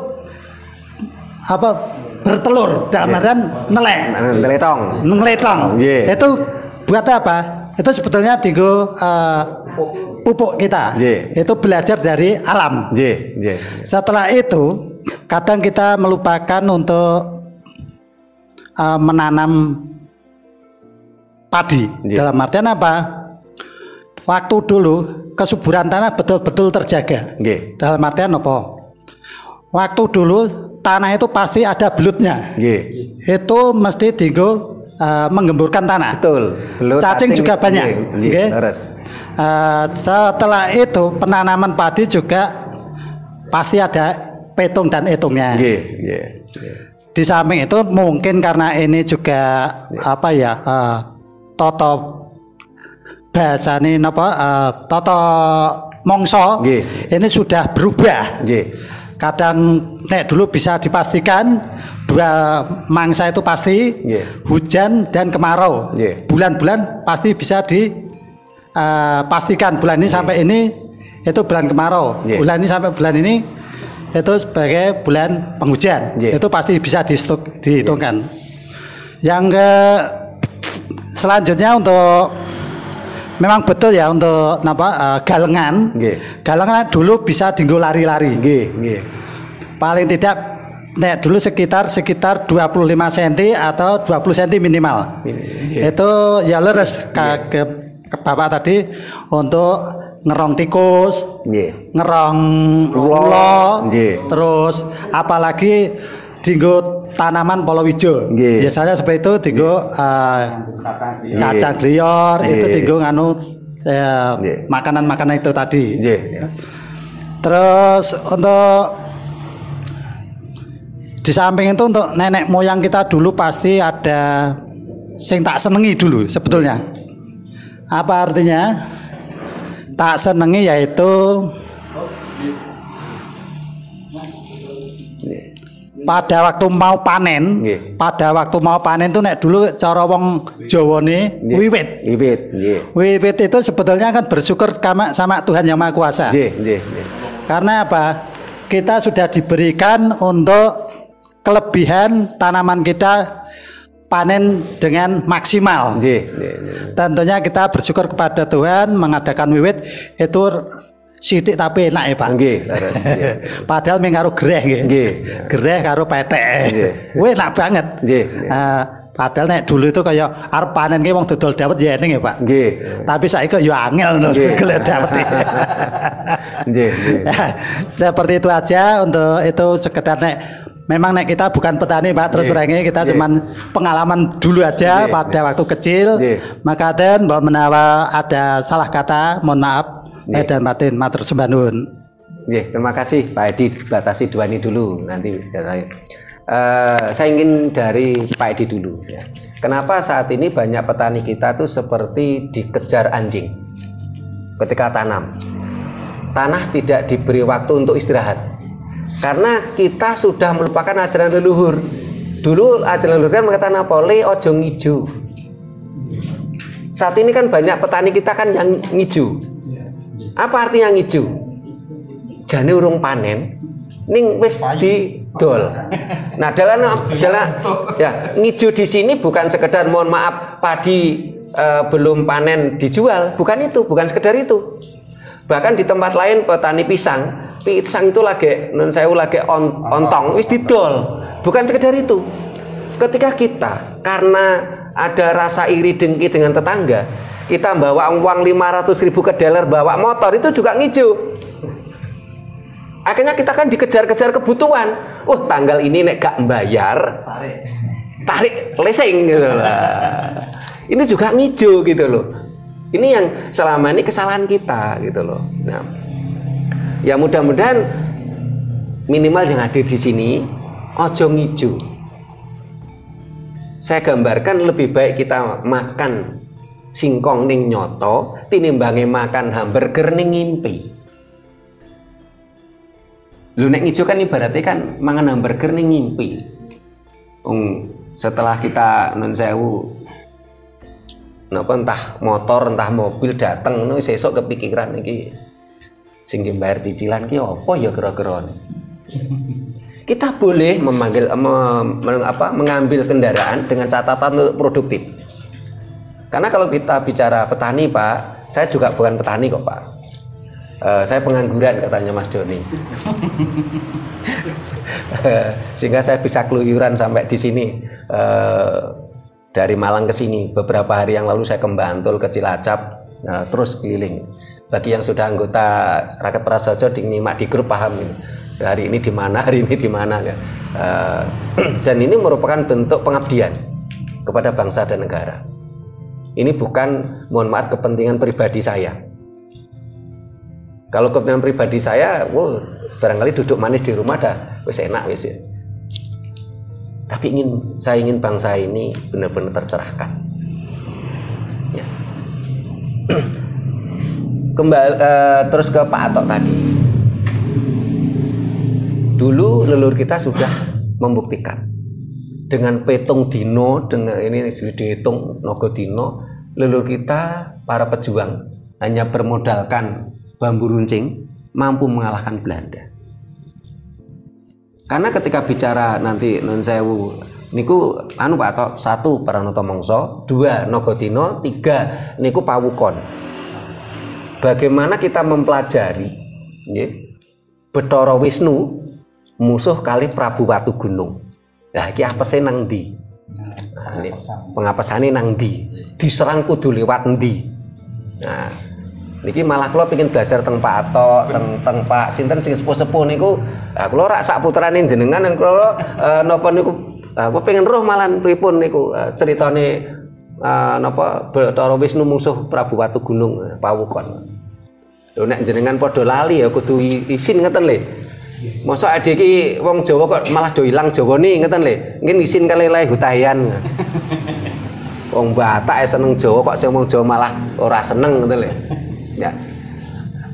apa bertelur dalam artian Teletong. ngeletong. Nggih. Itu buat apa? Itu sebetulnya digo pupuk kita. Nggih. Itu belajar dari alam. Nggih, nggih. Setelah itu kadang kita melupakan untuk menanam padi. Nggih. Dalam artian apa? Waktu dulu kesuburan tanah betul-betul terjaga. Nggih. Dalam artian apa? Waktu dulu tanah itu pasti ada belutnya. Nggih. Itu mesti dienggo menggemburkan tanah. Betul. Belut, Cacing juga banyak. Nggih, nggih, Nggih. leres. Setelah itu penanaman padi juga pasti ada petung dan etungnya. Nggih, nggih. Nggih. Di samping itu mungkin karena ini juga apa ya toto bahasane napa toto mongso Nggih. ini sudah berubah. Nggih. Kadang nek dulu bisa dipastikan 2 mangsa itu pasti Nggih. hujan dan kemarau. Nggih. Bulan-bulan pasti bisa dipastikan bulan ini sampai ini itu bulan kemarau. Nggih. Bulan ini sampai bulan ini itu sebagai bulan penghujan. Nggih. Itu pasti bisa dihitungkan. Yang selanjutnya untuk memang betul ya untuk galengan. Nggih. Galengan dulu bisa dienggo lari-lari. Nggih, nggih. Paling tidak nek dulu sekitar 25 cm atau 20 cm minimal. Nggih. Itu ya leres ke Bapak tadi untuk ngerong tikus, Nggih. ngerong Ulo. ulo, Nggih. terus apalagi dienggo tanaman palawija. Nggih. Biasanya seperti itu dienggo kacang lior, itu Nggih. dienggo nganu Nggih. makanan-makanan itu tadi. Nggih. Terus untuk di samping itu untuk nenek moyang kita dulu pasti ada sing tak senengi dulu sebetulnya. Apa artinya? Tak senengi yaitu pada waktu mau panen, Nggih. pada waktu mau panen itu nek dulu cara wong Jawane Nggih. wiwit. Wiwit, nggih. Wiwit itu sebetulnya kan bersyukur sama Tuhan Yang Maha Kuasa. Nggih, nggih, nggih. Karena apa? Kita sudah diberikan untuk kelebihan tanaman kita panen dengan maksimal. Nggih, nggih, nggih. Tentunya kita bersyukur kepada Tuhan mengadakan wiwit itu sidik tapi enak ya Pak. Nggih, leres. Nggih. Padahal ming karo greh nggih. Nggih. Greh karo petek. Nggih. Wih enak banget. Nggih, nggih. Padahal nek dulu itu kaya arep panen ki wong dodol dawet ya eneng ya Pak. Nggih. Tapi saiki kok ya angel lho Nggih. golek dawet. Nggih, nggih. Seperti itu aja untuk itu sekedar nek memang nek kita bukan petani Pak terus Nggih. terangnya kita Nggih. cuman pengalaman dulu aja Nggih. pada waktu kecil. Nggih. Maka dan bahwa menawa ada salah kata mohon maaf Nggih. dan batin matur sembah nuwun. Nggih, terima kasih Pak Edi. Batasi 2 ini dulu nanti saya ingin dari Pak Edi dulu ya. Kenapa saat ini banyak petani kita tuh seperti dikejar anjing ketika tanam. Tanah tidak diberi waktu untuk istirahat. Karena kita sudah melupakan ajaran leluhur. Dulu ajaran leluhur kan mengatakan apa? Le ojo ngiju. Saat ini kan banyak petani kita kan yang ngiju. Apa artinya ngiju? Jane urung panen, ning wis didol. Nah, dalam ya ngiju di sini bukan sekedar mohon maaf padi belum panen dijual, bukan itu, bukan sekedar itu. Bahkan di tempat lain petani pisang itu lagi non sewu lagi ontong wis didol. Bukan sekedar itu. Ketika kita karena ada rasa iri dengki dengan tetangga, kita bawa uang 500.000 ke dealer, bawa motor, itu juga ngiju. Akhirnya kita kan dikejar-kejar kebutuhan. Tanggal ini nek gak membayar, tarik lesing gitu lah. Ini juga ngijo gitu loh. Ini yang selama ini kesalahan kita gitu loh. Nah, ya mudah-mudahan minimal yang hadir di sini ojo ngijo. Saya gambarkan lebih baik kita makan singkong ning nyoto tinimbangi makan hamburger ning ngimpi. Lu nek ngijo kan ibaratnya kan mangan hamburger ning ngimpi. Setelah kita nun sewu napa entah motor entah mobil dateng nu sesuk kepikiran iki sing bayar cicilan ki apa ya kira-kira. Kita boleh mengambil kendaraan dengan catatan untuk produktif. Karena kalau kita bicara petani, Pak, saya juga bukan petani kok, Pak. Saya pengangguran katanya Mas Doni. Sehingga saya bisa keluyuran sampai di sini. Dari Malang ke sini. Beberapa hari yang lalu saya ke Bantul, ke Cilacap, terus keliling. Bagi yang sudah anggota Rakyat Prasaja nyimak di grup paham ini. Hari ini di mana, hari ini di mana kan. Dan ini merupakan bentuk pengabdian kepada bangsa dan negara. Ini bukan, mohon maaf, kepentingan pribadi saya. Kalau kepentingan pribadi saya, barangkali duduk manis di rumah dah wis enak wis ya. Tapi saya ingin bangsa ini benar-benar tercerahkan. Ya. Kembali terus ke Pak Atok tadi. Dulu leluhur kita sudah membuktikan dengan petung dino, dengan ini dihitung nogo dino, leluhur kita para pejuang hanya bermodalkan bambu runcing mampu mengalahkan Belanda. Karena ketika bicara nanti nun sewu niku Pak Atok, 1 Pranoto Mongso, 2 nogo dino, 3 niku pawukon. Bagaimana kita mempelajari Bathara Wisnu musuh kali Prabu Watu Gunung. Nah, iki apese nang ndi? Pengapesane nang ndi? Diserang kudu lewat ndi? Nah, niki malah kula pengin belajar teng Pak Atok, teng Pak sinten sing sepuh-sepuh niku. Kula rak sak putrane jenengan yang kula napa niku apa pengen roh malan pripun niku ceritane napa Bathara Wisnu musuh Prabu Watu Gunung pawukon. Lho nek jenengan padha lali ya kudu isin ngeten lho. Masa adik iki wong Jawa kok malah do ilang Jawane ngeten lho. Nggih isin kali lae hutayan. Wong Batak seneng Jawa kok sing wong Jawa malah ora seneng ngeten lho. Ya.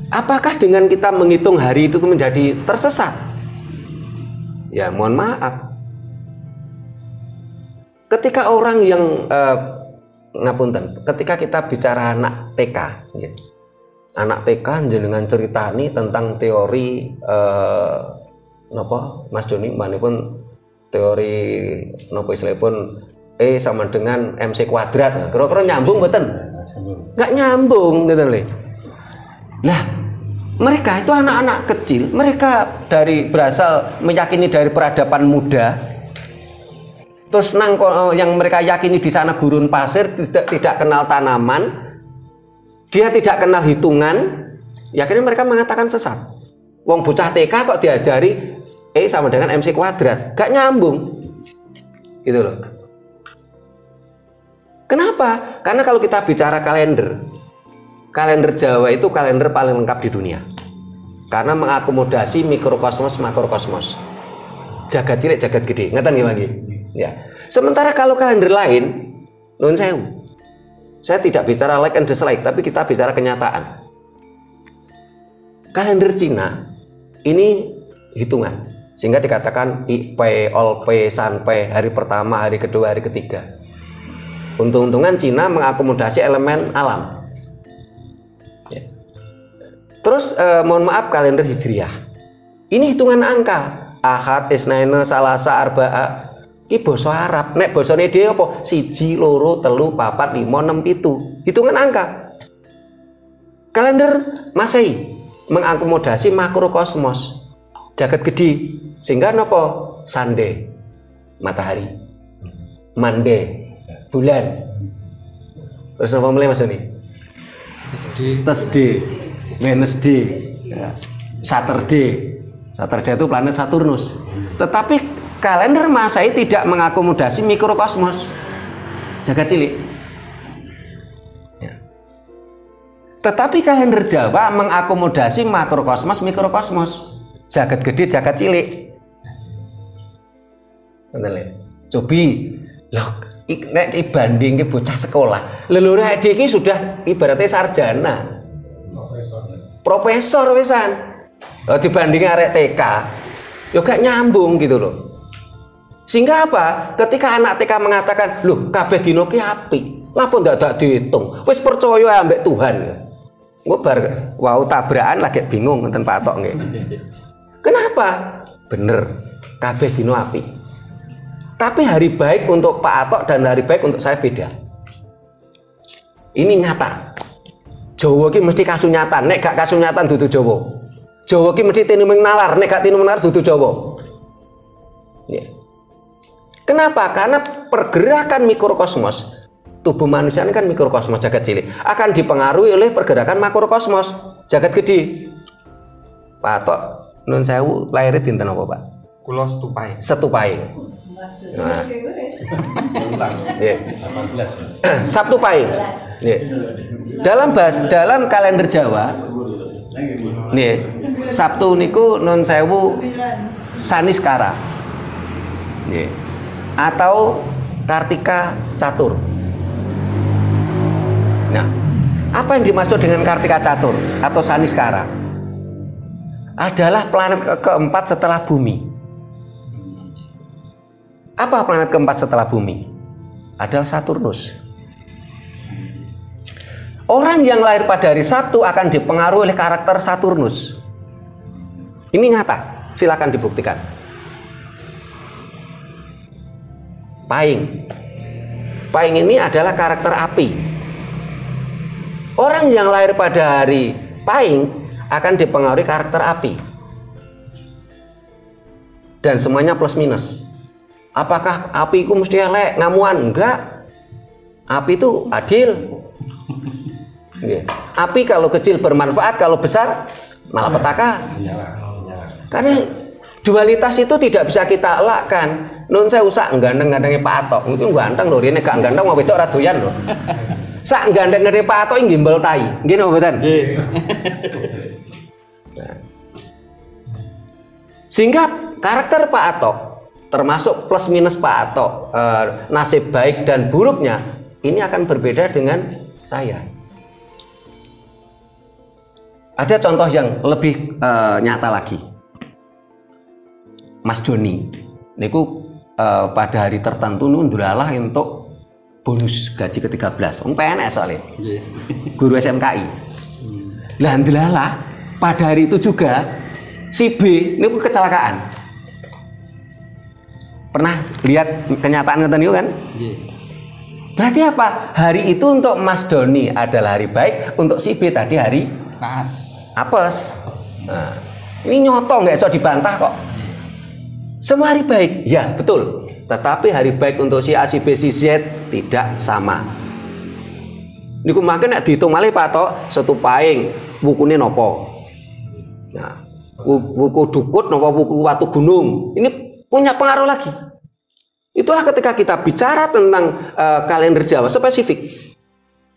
Apakah dengan kita menghitung hari itu menjadi tersesat? Ya, mohon maaf. Ketika orang yang ngapunten, ketika kita bicara anak TK, ya. Anak TK jenengan ceritani tentang teori napa Mas Doni manipun teori napa istilahipun E sama dengan MC kuadrat. Nah, kira-kira nyambung mboten? Enggak nyambung gitu lho. Lah, mereka itu anak-anak kecil, mereka berasal meyakini dari peradaban muda. Terus yang mereka yakini di sana gurun pasir, tidak kenal tanaman. Dia tidak kenal hitungan, ya akhirnya mereka mengatakan sesat. Wong bocah TK kok diajari E sama dengan MC kuadrat, gak nyambung, gitu loh. Kenapa? Karena kalau kita bicara kalender Jawa itu kalender paling lengkap di dunia, karena mengakomodasi mikrokosmos, makrokosmos, jagat cilik, jagat gede, ngeten lagi. Ya. Sementara kalau kalender lain, nun sewu. Saya tidak bicara like and dislike, tapi kita bicara kenyataan. Kalender Cina ini hitungan, sehingga dikatakan IP, OLP, SANPE, hari pertama, hari kedua, hari ketiga. Untung-untungan Cina mengakomodasi elemen alam. Ya. Terus mohon maaf kalender Hijriah. Ini hitungan angka. Ahad, Isnaina, Salasa, Arba'a. Iki basa Arab, nek basane dhewe apa? 1, 2, 3, 4, 5, 6, 7. Hitungan angka. Kalender Masehi mengakomodasi makrokosmos, jagat gede, sehingga napa? Sande, matahari. Monday, bulan. Terus apa mulai Mas Doni? Thursday, Wednesday, ya. Saturday. Saturday itu planet Saturnus. Tetapi kalender Masehi tidak mengakomodasi mikrokosmos, jagat cilik. Ya. Tetapi kalender Jawa mengakomodasi makrokosmos, mikrokosmos, jagat gede, jagat cilik. Cobi, loh, nek dibanding ke bocah sekolah, leluhur adik ini sudah ibaratnya sarjana, profesor wesan. Dibanding arek TK, ya gak nyambung gitu loh. Sehingga apa? Ketika anak TK mengatakan, loh, kabeh dino ki apik, lapo ndak dihitung, wis percaya ambek Tuhan. Engko bar wau tabrakan lagi bingung ngenten Pak Tok nggih. Kenapa? Bener, kabeh dino apik. Tapi hari baik untuk Pak Atok dan hari baik untuk saya beda. Ini nyata. Jawa ki mesti kasunyatan, nek gak kasunyatan dudu Jawa. Jawa ki mesti tiniming nalar, nek gak tiniming nalar dudu Jawa. Ya. Kenapa? Karena pergerakan mikrokosmos tubuh manusia ini kan mikrokosmos jagat cilik akan dipengaruhi oleh pergerakan makrokosmos jagat gede. Pak Atok nun sewu lahirnya dinten apa Pak? Kulo Setupai. Setupai. Nah. Yeah. Sabtu Pahing. Yeah. Dalam kalender Jawa, nih Sabtu niku non sewu Saniskara, yeah. Atau Kartika Catur. Nah, apa yang dimaksud dengan Kartika Catur atau Saniskara? Adalah planet keempat setelah Bumi. Apa planet keempat setelah Bumi? Adalah Saturnus. Orang yang lahir pada hari Sabtu akan dipengaruhi oleh karakter Saturnus. Ini nyata, silakan dibuktikan. Pahing. Pahing ini adalah karakter api. Orang yang lahir pada hari Pahing akan dipengaruhi karakter api. Dan semuanya plus minus. Apakah api itu mesti elek, ngamuan? Enggak. Api itu adil. Api kalau kecil bermanfaat, kalau besar malapetaka. Karena dualitas itu tidak bisa kita elakkan. Nun saya usah gandeng-gandengnya Pak Atok. Itu ganteng loh, ini gak ganteng mau wedok radoyan loh. Sak gandeng-gandengnya Pak Atok ini gimbal tai. Gini mboten? Sehingga karakter Pak Atok termasuk plus minus Pak Atok, nasib baik dan buruknya ini akan berbeda dengan saya. Ada contoh yang lebih nyata lagi. Mas Doni niku pada hari tertentu nundulalah untuk bonus gaji ke-13. Wong PNS soalnya. Guru SMKI. Lah ndelalah pada hari itu juga si B niku kecelakaan. Pernah lihat kenyataan ngeten niku kan? Berarti apa? Hari itu untuk Mas Doni adalah hari baik, untuk si B tadi hari apes. Nah, ini nyoto nggak bisa dibantah kok. Semua hari baik, ya betul. Tetapi hari baik untuk si A, si B, si Z tidak sama. Niku makin nek dihitung malih Pak Tok, Setupaing bukune nopo. Nah, buku Dukut nopo buku Watu Gunung. Ini punya pengaruh lagi. Itulah ketika kita bicara tentang kalender Jawa spesifik,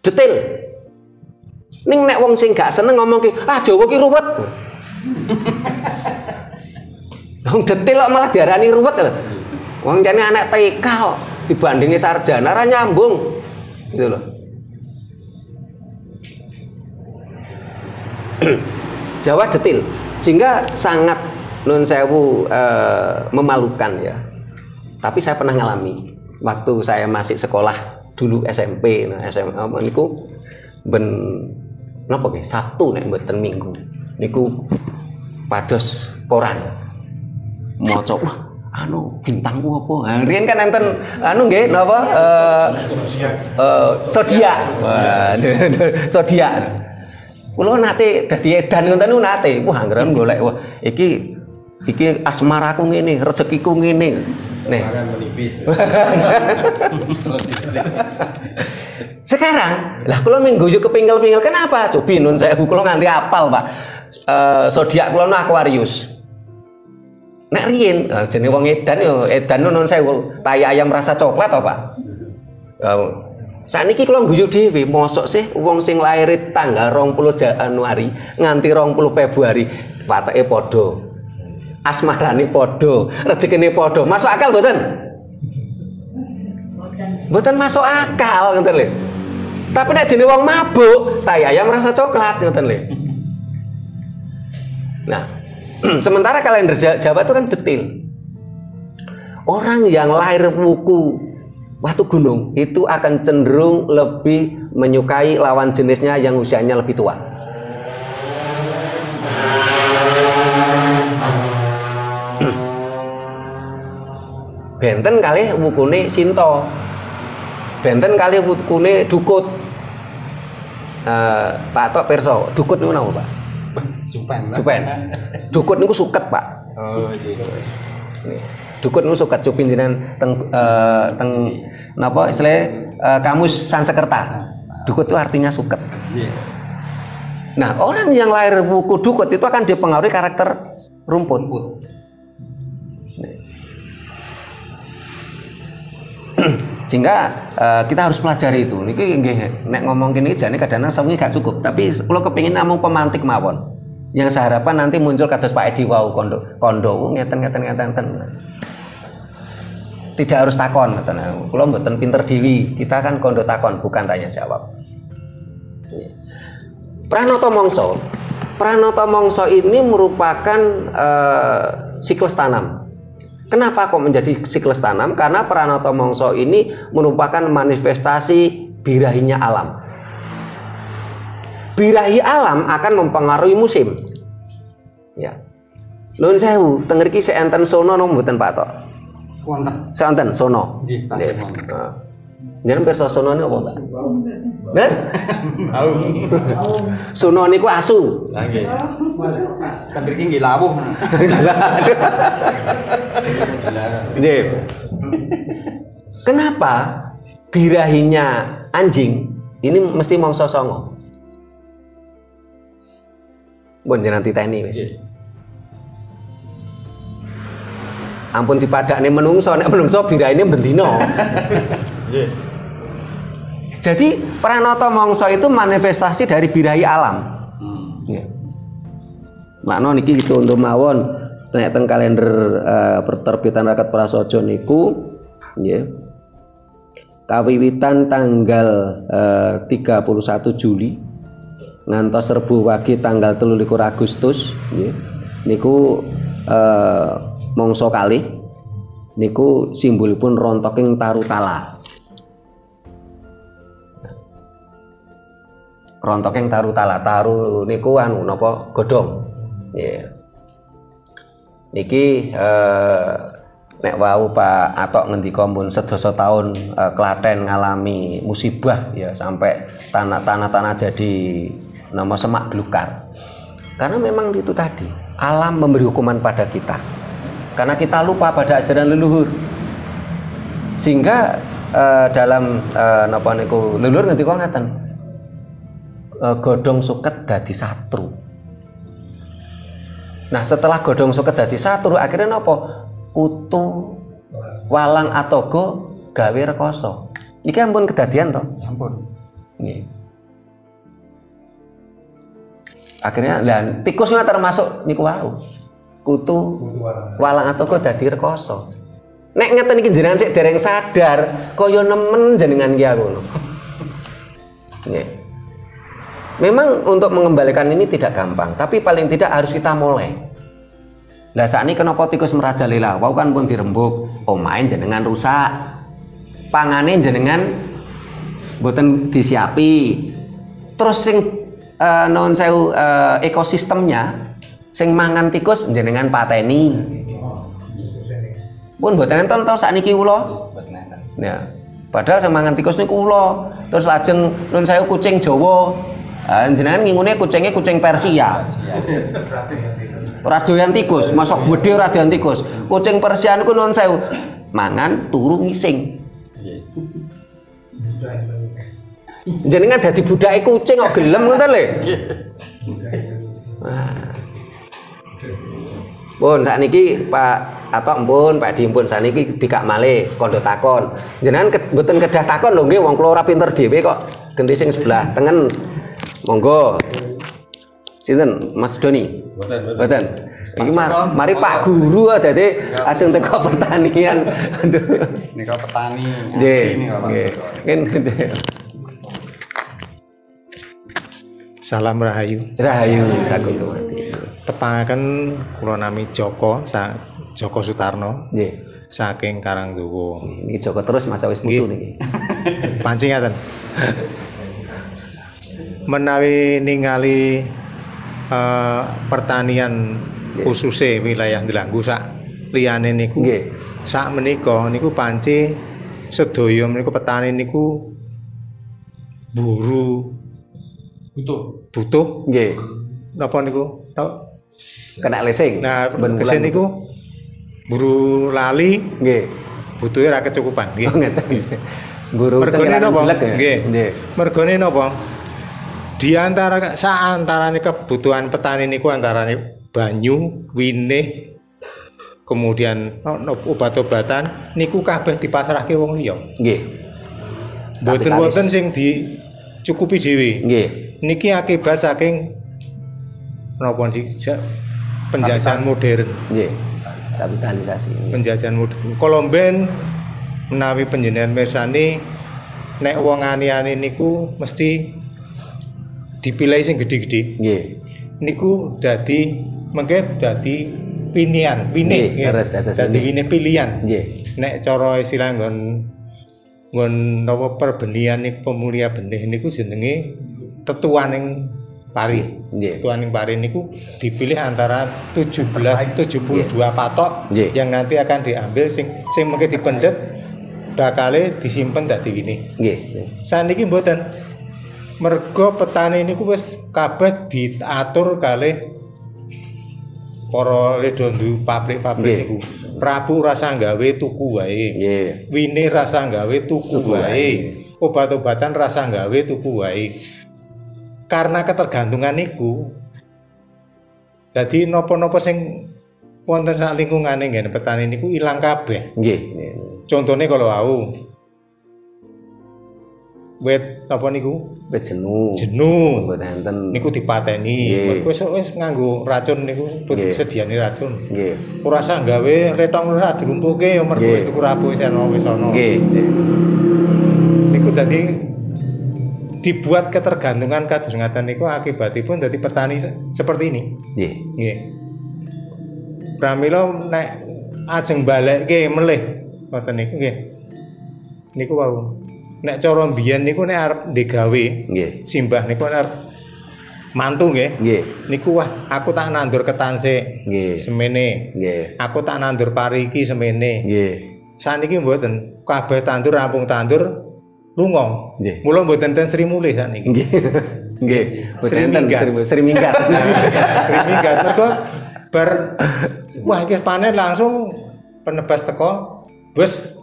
detail. Ning nek wong sing gak seneng ngomong ki, Jawa ki ruwet. Wong detail kok malah diarani ruwet lho. Wong jane anak TK kok dibandingi sarjana ra nyambung. Gitu loh. Jawa detail sehingga sangat nun sewu memalukan ya. Tapi saya pernah ngalami waktu saya masih sekolah dulu SMP, nah SMA niku ben napa nggih Sabtu nek mboten Minggu niku pados koran maca bintangku apa? Riyen kan enten nggih napa zodiak. Zodiak. Kula nate dadi edan ngoten niku nate. Wah, anggere golek wah iki Iki asmaraku ngene, rezekiku ngene. Nih. Menipis. Sekarang, lah kula minggu kepinggal-pinggal kenapa? Cobi nun saya kula nganti apal, Pak. Zodiak kula Aquarius. Nek riyen jenenge wong edan nun saya tai ayam rasa coklat apa? Saniki kula guyu dhewe, mosok sih wong sing lair tanggal 20 Januari nganti 20 Februari pateke padha. Asmarane padha, rezekine padha. Masuk akal mboten? Mboten masuk akal ngoten lho. Tapi nek jenenge wong mabuk, tai ayam rasa coklat ngoten lho. Nah, sementara kalender Jawa itu kan detil. Orang yang lahir wuku waktu gunung itu akan cenderung lebih menyukai lawan jenisnya yang usianya lebih tua. Benten kali wukune Sinto, benten kali wukune Dukut. Pak Tok pirsa, Dukut niku napa, Pak? Supen. Dukut niku suket, Pak. Oh iya. Dukut niku suket cupindinan teng napa istilahnya kamus Sansekerta. Dukut itu artinya suket. Iya. Nah, orang yang lahir wuku Dukut itu akan dipengaruhi karakter rumput. Sehingga kita harus pelajari itu. Niki nggih nek ngomong kene jane kadang-kadang sewengi gak cukup, tapi kula kepengin namung pemantik mawon. Yang saya harapkan nanti muncul kados Pak Edi wau kondo ngeten. Tidak harus takon ngeten. Kula mboten pinter dewi, kita kan kondo takon bukan tanya jawab. Pranata mangsa ini merupakan siklus tanam. Kenapa kok menjadi siklus tanam? Karena pranata mangsa ini merupakan manifestasi birahinya alam. Birahi alam akan mempengaruhi musim. Ya. Nuwun sewu, teng mriki sik enten sono napa mboten Pak Tok? Wonten. Santen sono. Nggih, tasih wonten. Jenengan pirsa sono niku apa, Pak? Nggih? Tahu. Sono niku asu. Lah nggih. Tapi iki nggih lawuh. Nggih. Kenapa birahinya anjing ini mesti mangsa songo? Mbon jenengan titeni wis. Ampun dipadakne menungso, nek menungso birahine bendina. Nggih. Jadi pranata mangsa itu manifestasi dari birahi alam. Nggih. Makna niki ditunduk mawon nek teng kalender perterbitan Raket Prasaja niku nggih. Kawiwitan tanggal 31 Juli ngantos Rebu Wage tanggal 23 Agustus nggih. Niku mangsa kalih niku simbolipun rontoking Tarutala. Rontoking Tarutala, taru niku anu napa godhong. Nggih. Niki nek wau Pak Atok ngendika pun sedasa taun Klaten ngalami musibah ya sampai tanah jadi nama semak belukar. Karena memang itu tadi, alam memberi hukuman pada kita. Karena kita lupa pada ajaran leluhur. Sehingga dalam napa niku leluhur ngendika ngaten. Godhong suket dadi satru. Nah, setelah godhong suket dadi satru, akhirnya napa? Utu walang atogo gawe rekoso. Iki ampun kedadian to? Ampun. Nggih. Akhirnya lan tikusnya termasuk niku wau. Kutu walang atogo dadi rekoso. Nek ngeten iki jenengan sik dereng sadar, kaya nemen jenengan ki aku ngono. Nggih. Memang untuk mengembalikan ini tidak gampang, tapi paling tidak harus kita mulai. Lah sakniki kenapa tikus merajalela? Wau kan pun dirembuk, omahe jenengan rusak. Pangane jenengan mboten disiapi. Terus sing non sewu ekosistemnya sing mangan tikus jenengan pateni. Pun mboten enten to sakniki kula. Mboten enten. Ya. Padahal sing mangan tikus niku kula. Terus lajeng non sewu kucing Jawa. Jenengan ngingune kucing Persia. Ora doyan tikus, masuk gede ora doyan tikus. Kucing Persian ku nuwun sewu. Mangan turu ngising. Jenengan dadi budake kucing kok gelem ngoten lho. Pun sakniki Pak Atok mpun, Pak Di mpun sakniki bikak malih kandha takon. Jenengan mboten kedah takon lho nggih wong kula ora pinter dhewe kok. Genti sing sebelah tengen. Monggo. Sinten Mas Doni? Mboten. Iki mari Pak Guru dadi ajeng teko pertanian. Aduh. Nika petani Nggih. asli nika Pak. Nggih. Salam Rahayu. Rahayu sagung tumati. Tepangaken kula nami Joko Joko Sutarno Nggih. saking Karangdowo. Niki Joko terus masa wis putu niki. Pancing ngaten. Menawi ningali pertanian khususnya wilayah Delanggu sak liyane niku Nggih. sak menika niku panci sedaya niku petani niku butuh Nggih. napa niku Kena lesing. nah Ben kesen bulan. niku buru lali Nggih. butuhe ra kecukupan nggih. Oh ngeten. Guru Mergone cengelan napa? bulet ya? Nggih. Nggih. Mergone napa? Di antara saantarane kebutuhan petani niku antarane banyu, winih, kemudian obat-obatan niku kabeh dipasrahke wong liya. Nggih. Mboten-mboten sing dicukupi dhewe. Nggih. Niki akibat saking napa sih penjajahan modern. Nggih. Kapitalisasi. Penjajahan modern. Kolomben menawi panjenengan mirsani nek wong ani-ani niku mesti dipilih sing gedhe-gedhe. Nggih. Niku dadi mengke dadi winih Nggih, terus dados dadi winih. winih pilihan. Nggih. Nek cara istilah nggon napa perbenihan niku pemulia benih niku jenenge tetuaning pari. Nggih. Tetuaning pari niku dipilih antara 72 patok Nggih. yang nanti akan diambil sing mengke dipendet bakale disimpen dadi winih. Nggih. Saniki mboten. Mergo petani niku wis kabeh diatur kalih para redondu pabrik-pabrik niku. Prabu rasa gawe tuku wae. Nggih. Winih rasa gawe tuku wae. Obat-obatan rasa gawe tuku wae. Karena ketergantungan niku dadi napa-napa sing wonten sak lingkungane ngene petani niku ilang kabeh. Nggih. Contone kalau wau wit apa niku? Wit jenuh. Jenuh. Mboten enten. Niku dipateni. Nggih. Wis nganggo racun niku, Nggih. sediane racun. Nggih. Ora usah gawe retong ora dirumpuke ya mergo Nggih. wis tuku rabu wis ana. Nggih. Niku dadi dibuat ketergantungan kados ngaten niku akibatipun dadi petani seperti ini. Nggih. Nggih. Pramila nek ajeng balekke melih ngoten niku nggih. Niku wau. Nek cara mbiyen niku nek arep digawe Nggih. simbah niku nek arep mantu nggih. Nggih. Niku wah aku tak nandur ketan sik Nggih. semene. Nggih. Aku tak nandur pari iki semene. Nggih. Saniki mboten, kabeh tandur rampung tandur lunga. Nggih. Mula mboten ten Sri Mulih sakniki. Nggih. Nggih. Sri Mboten enten minggat. Sri minggat. Sri minggat mergo bar wah iki panen langsung penebas teko wis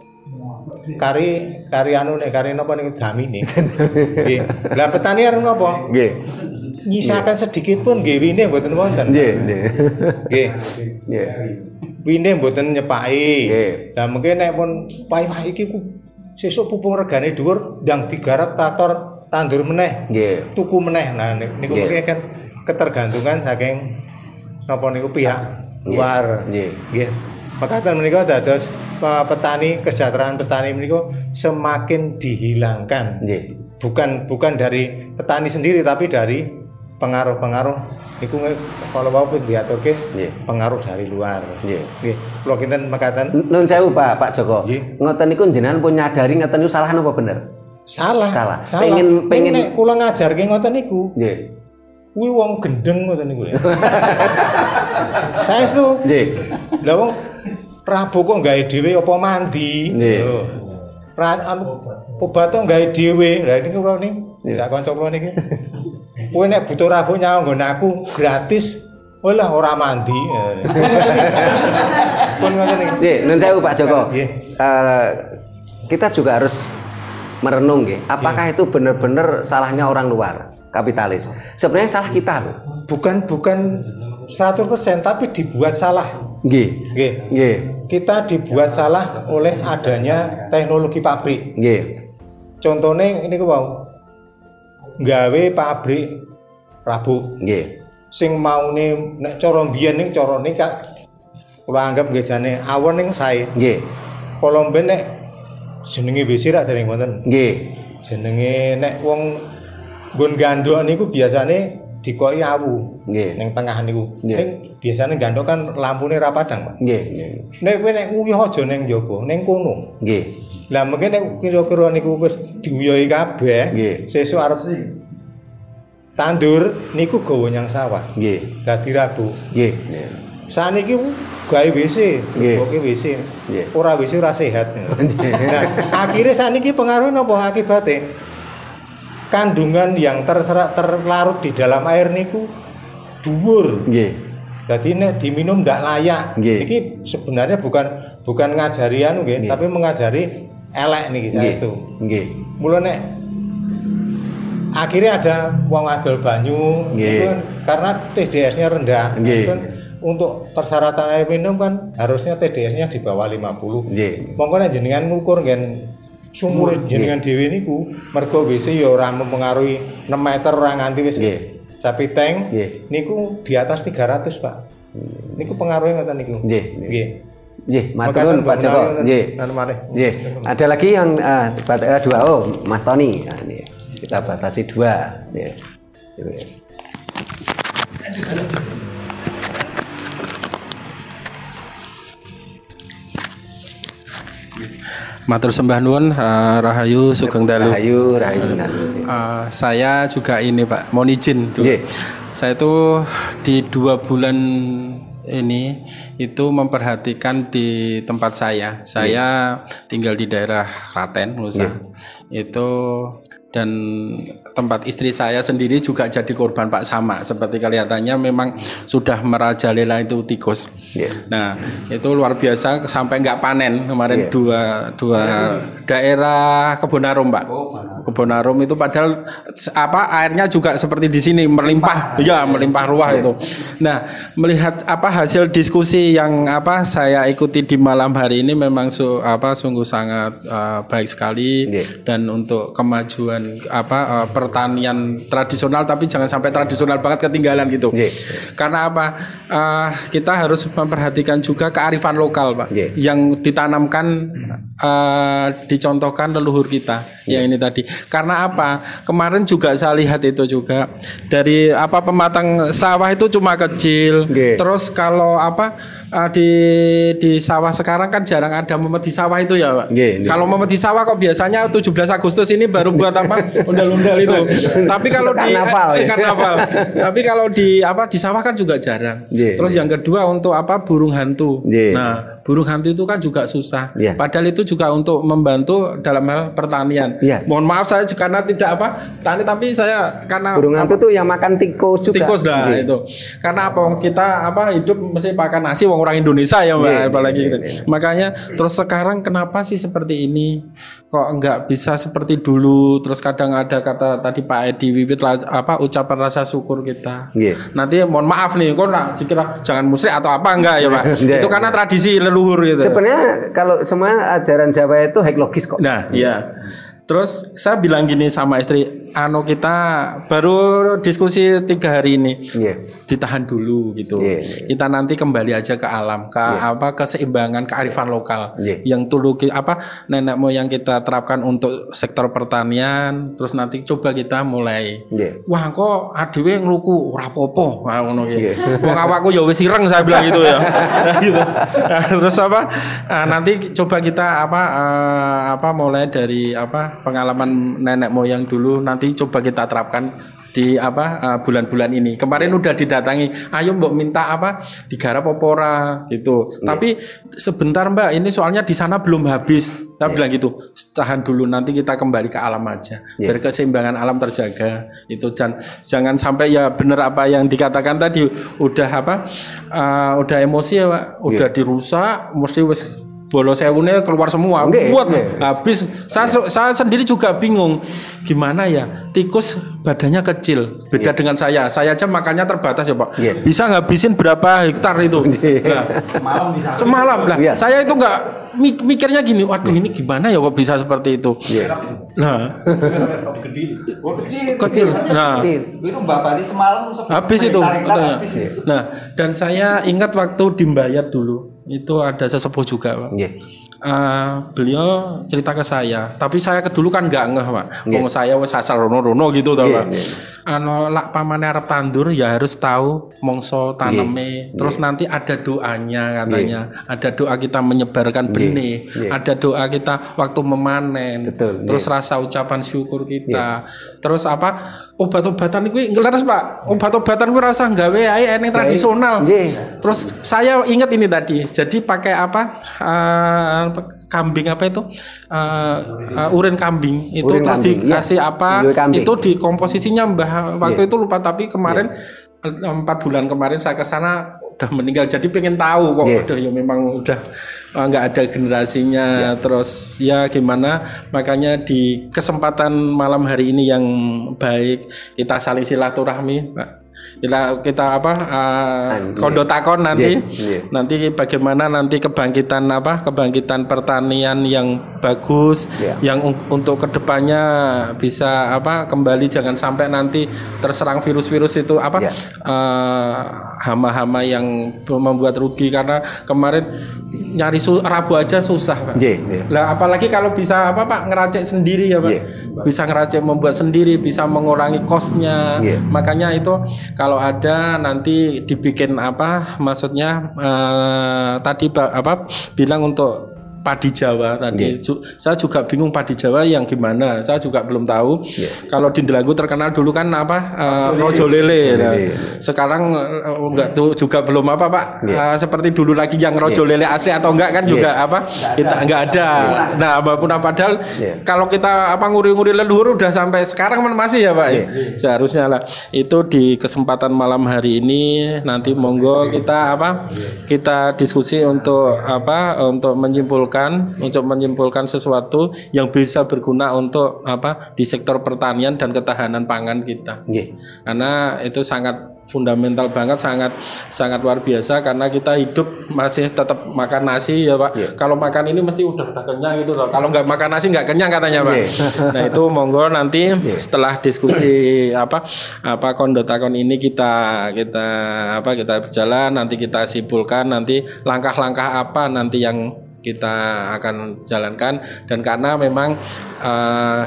kari anu nek kari napa niku damine. Nggih. Lah petani arep napa? Nggih. Nyisakan sedikit pun nggih wine mboten wonten. Nggih. Nggih. Nggih. Nggih. Wine mboten nyepaki. Nggih. Lah mungkin nek pun wah iki ku sesuk pupung regane dhuwur ndang digarap traktor tandur meneh. Nggih. Tuku meneh. Nah niku Nggih. mungkin kan ketergantungan saking napa niku pihak luar. Nggih. Nggih. Makaten menika dados petani kesejahteraan petani menika semakin dihilangkan. Nggih. Bukan dari petani sendiri tapi dari pengaruh-pengaruh niku kalau mau pun diaturke Nggih. pengaruh dari luar. Nggih. Nggih. Kula kinten makaten Nun sewu Pak Joko. Nggih. Ngoten niku jenengan pun nyadari ngoten niku salah napa bener? salah. Salah. Pengen Pengen- nek kula ngajarke ngoten niku, Nggih. kuwi wong gendeng ngoten niku. Saestu. Nggih. Lah wong Prabu kok gawe dhewe apa mandi? Nggih. Lho. Obat kok gawe dhewe. Lah niku kok ning Nggih. sak kanca kula niki. Kowe nek butuh rabuk nyawa nggon aku gratis Oh lah ora mandi. Pun ngoten iki. Nggih, nun sewu Pak Joko. Nggih. Kita juga harus merenung nggih, apakah itu benar-benar salahnya orang luar, kapitalis. Sebenarnya salah kita loh. Bukan 100% tapi dibuat salah. Nggih. Nggih. Nggih. Kita dibuat salah oleh adanya teknologi pabrik. Nggih. Contohnya ini mau gawe pabrik rabuk. Nggih. Sing maune nek cara mbiyen ning carane kak kula anggap nggih jane awon ning sae. Nggih. Kala mben nek jenenge WC rak dereng wonten. Nggih. Jenenge nek wong nggon gandok niku biasane dikoki awu. Nggih. Ning tengah niku. Nggih. Ning biasane gandok kan lampune ra padang, Pak. Nggih, nggih. Nek kowe nek nguyuh aja ning njaba, ning kono. Nggih. Lah mungkin nek kira-kira niku wis diuyohi kabeh, Nggih. sesuk arep tandur niku gawa nyang sawah. Nggih. Dadi rabu. Nggih. Saniki gawe WC, Nggih. boke WC. Nggih. Ora WC ora sehat. Nah, akhirnya saniki pengaruh napa akibate? Kandungan yang terlarut di dalam air niku dhuwur. Nggih. Jadi nek diminum ndak layak. Nggih. Iki sebenarnya bukan ngajari anu nggih, Nggih. tapi mengajari elek niki Nggih. saestu. Nggih. Mula nek akhirnya ada wong adol banyu Nggih. itu kan karena TDS-nya rendah. Nggih. Kan untuk persyaratan air minum kan harusnya TDS-nya di bawah 50. Nggih. Monggo nek jenengan ngukur ngen sumur jenengan dhewe niku mergo WC ya ora mempengaruhi 6 meter ora nganti wis Nggih. sapi tank Nggih. niku di atas 300, Pak. Niku pengaruhnya ngoten niku. Nggih. Nggih. Nggih, matur nuwun Pak Joko. Nggih. Anu malih. Nggih. Ada lagi yang dua. Oh, Mas Tony. Nah, ini kita batasi 2. Nggih. Matur sembah nuwun, Rahayu Sugeng Dalu. Rahayu. Saya juga ini Pak, mohon izin dulu. Nggih. Saya itu di 2 bulan ini itu memperhatikan di tempat saya. Saya tinggal di daerah Klaten, Nusa. Itu dan tempat istri saya sendiri juga jadi korban Pak sama. Seperti kelihatannya memang sudah merajalela itu tikus. Nah itu luar biasa sampai nggak panen kemarin dua daerah Kebonarum Pak. Kebonarum itu padahal airnya juga seperti di sini melimpah, ya melimpah ruah itu. Nah melihat hasil diskusi yang saya ikuti di malam hari ini memang sungguh sangat baik sekali dan untuk kemajuan pertanian tradisional, tapi jangan sampai tradisional banget ketinggalan gitu. Karena kita harus memperhatikan juga kearifan lokal Pak, yang ditanamkan dicontohkan leluhur kita yang ini tadi. Karena kemarin juga saya lihat itu juga dari pematang sawah itu cuma kecil. Terus kalau di sawah sekarang kan jarang ada memedi sawah itu ya Pak. Kalau memedi sawah kok biasanya 17 Agustus ini baru buat undal-undal itu. Tapi kalau di karnaval. Tapi kalau di sawah kan juga jarang. Terus yang kedua untuk burung hantu. Nah, burung hantu itu kan juga susah. Padahal itu juga untuk membantu dalam hal pertanian. Mohon maaf saya karena tidak tani, tapi saya karena burung hantu tuh yang makan tikus juga. Tikus lah itu. Karena kita hidup mesti makan nasi orang Indonesia ya Mbak, apalagi gitu. Makanya terus sekarang kenapa sih seperti ini? Kok enggak bisa seperti dulu? Terus kadang ada kata tadi Pak Edi Wiwit ucapan rasa syukur kita. Nanti mohon maaf nih, kok dikira jangan musyrik atau enggak ya Pak? Itu karena tradisi leluhur gitu. Sebenarnya kalau semua ajaran Jawa itu hek logis kok. Nah, iya. Terus saya bilang gini sama istri, kita baru diskusi 3 hari ini, ditahan dulu gitu. Kita nanti kembali aja ke alam, ke keseimbangan kearifan lokal yang dulu nenek moyang kita terapkan untuk sektor pertanian. Terus nanti coba kita mulai. Wah kok adewe ngluku ora apa-apa, ngono iki. Wong awakku ya wis ireng saya bilang gitu ya. Gitu. Terus nanti coba kita mulai dari pengalaman nenek moyang dulu, nanti coba kita terapkan di bulan-bulan ini. Kemarin udah didatangi, ayo Mbok minta digarap opora gitu. Tapi sebentar Mbak, ini soalnya di sana belum habis. Saya bilang gitu, tahan dulu, nanti kita kembali ke alam aja, biar keseimbangan alam terjaga. Itu jangan sampai ya benar apa yang dikatakan tadi, udah udah emosi ya Pak, udah dirusak, mesti wis bolos sewune keluar semua, buat habis. Saya sendiri juga bingung, gimana ya, tikus badannya kecil, beda dengan saya aja makannya terbatas ya Pak, bisa ngabisin berapa hektar itu. Semalam lah, saya itu nggak mikirnya gini, waduh ini gimana ya kok bisa seperti itu. Nah, kecil. Nah, itu Mbak Bali semalam habis itu. Nah, dan saya ingat waktu di Mbayat dulu, itu ada sesepuh juga Pak. Beliau cerita ke saya, tapi saya dulu kan nggak ngeh Pak. Wong saya wis asal rono-rono gitu tau Pak. Lak pamane arep tandur ya harus tahu mongso taneme. Terus nanti ada doanya katanya. Ada doa kita menyebarkan benih, ada doa kita waktu memanen. Terus rasa ucapan syukur kita. Terus obat-obatan itu ngeleres Pak. Obat-obatan itu rasa gawe ae eneng tradisional. Terus saya ingat ini tadi. Jadi pakai kambing itu urin kambing itu urin terus kambing, dikasih itu di komposisinya Mbah waktu itu lupa, tapi kemarin 4 bulan kemarin saya ke sana udah meninggal, jadi pengen tahu kok udah ya memang udah nggak ada generasinya. Terus ya gimana, makanya di kesempatan malam hari ini yang baik kita saling silaturahmi Pak. Kita kondo takon nanti nanti bagaimana nanti kebangkitan pertanian yang bagus, yang untuk kedepannya bisa kembali, jangan sampai nanti terserang virus-virus itu hama-hama yang membuat rugi, karena kemarin nyari rabu aja susah Pak. Lah apalagi kalau bisa ngeracik sendiri ya Pak. Bisa ngeracik, membuat sendiri, bisa mengurangi kosnya. Makanya itu kalau ada nanti dibikin maksudnya tadi bilang untuk padi Jawa tadi. Saya juga bingung padi Jawa yang gimana. Saya juga belum tahu. Kalau di Delanggu terkenal dulu kan rojo lele. Nah, sekarang enggak tuh juga belum Pak. Seperti dulu lagi yang rojo lele asli atau enggak kan juga kita enggak ada. Nah, apapun padahal kalau kita nguri-nguri leluhur udah sampai sekarang masih ya Pak. Seharusnya lah. Itu di kesempatan malam hari ini nanti monggo kita diskusi untuk untuk menyimpulkan sesuatu yang bisa berguna untuk di sektor pertanian dan ketahanan pangan kita. Karena itu sangat fundamental banget, sangat luar biasa, karena kita hidup masih tetap makan nasi ya Pak. Kalau makan ini mesti udah kenyang gitu loh. Kalau nggak makan nasi nggak kenyang katanya Pak. Nah itu monggo nanti setelah diskusi kondo takon ini kita berjalan, nanti kita simpulkan nanti langkah-langkah apa nanti yang kita akan jalankan. Dan karena memang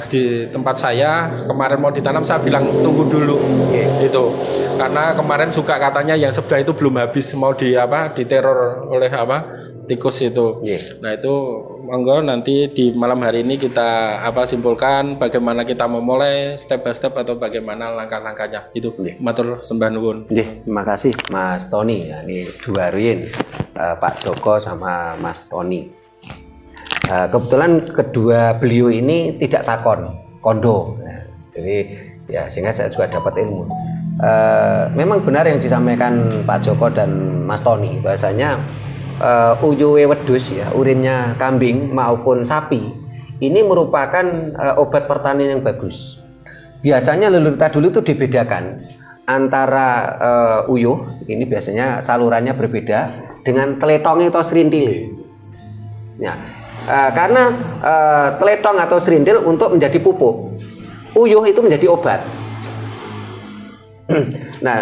di tempat saya kemarin mau ditanam, saya bilang tunggu dulu itu, karena kemarin juga katanya yang sebelah itu belum habis, mau diteror oleh tikus itu. Nah itu monggo nanti di malam hari ini kita simpulkan bagaimana kita memulai step by step atau bagaimana langkah-langkahnya itu. Matur sembah nuwun. Terima kasih Mas Tony. Ini dua Rien, Pak Joko sama Mas Tony. Kebetulan kedua beliau ini tidak kondo. Jadi ya sehingga saya juga dapat ilmu. Memang benar yang disampaikan Pak Joko dan Mas Tony, bahasanya uyuwe wedhus ya, urinnya kambing maupun sapi ini merupakan obat pertanian yang bagus. Biasanya leluhur kita dulu itu dibedakan antara uyuh, ini biasanya salurannya berbeda, dengan teletong atau serindil. Ya, karena teletong atau serindil untuk menjadi pupuk, uyuh itu menjadi obat. Nah,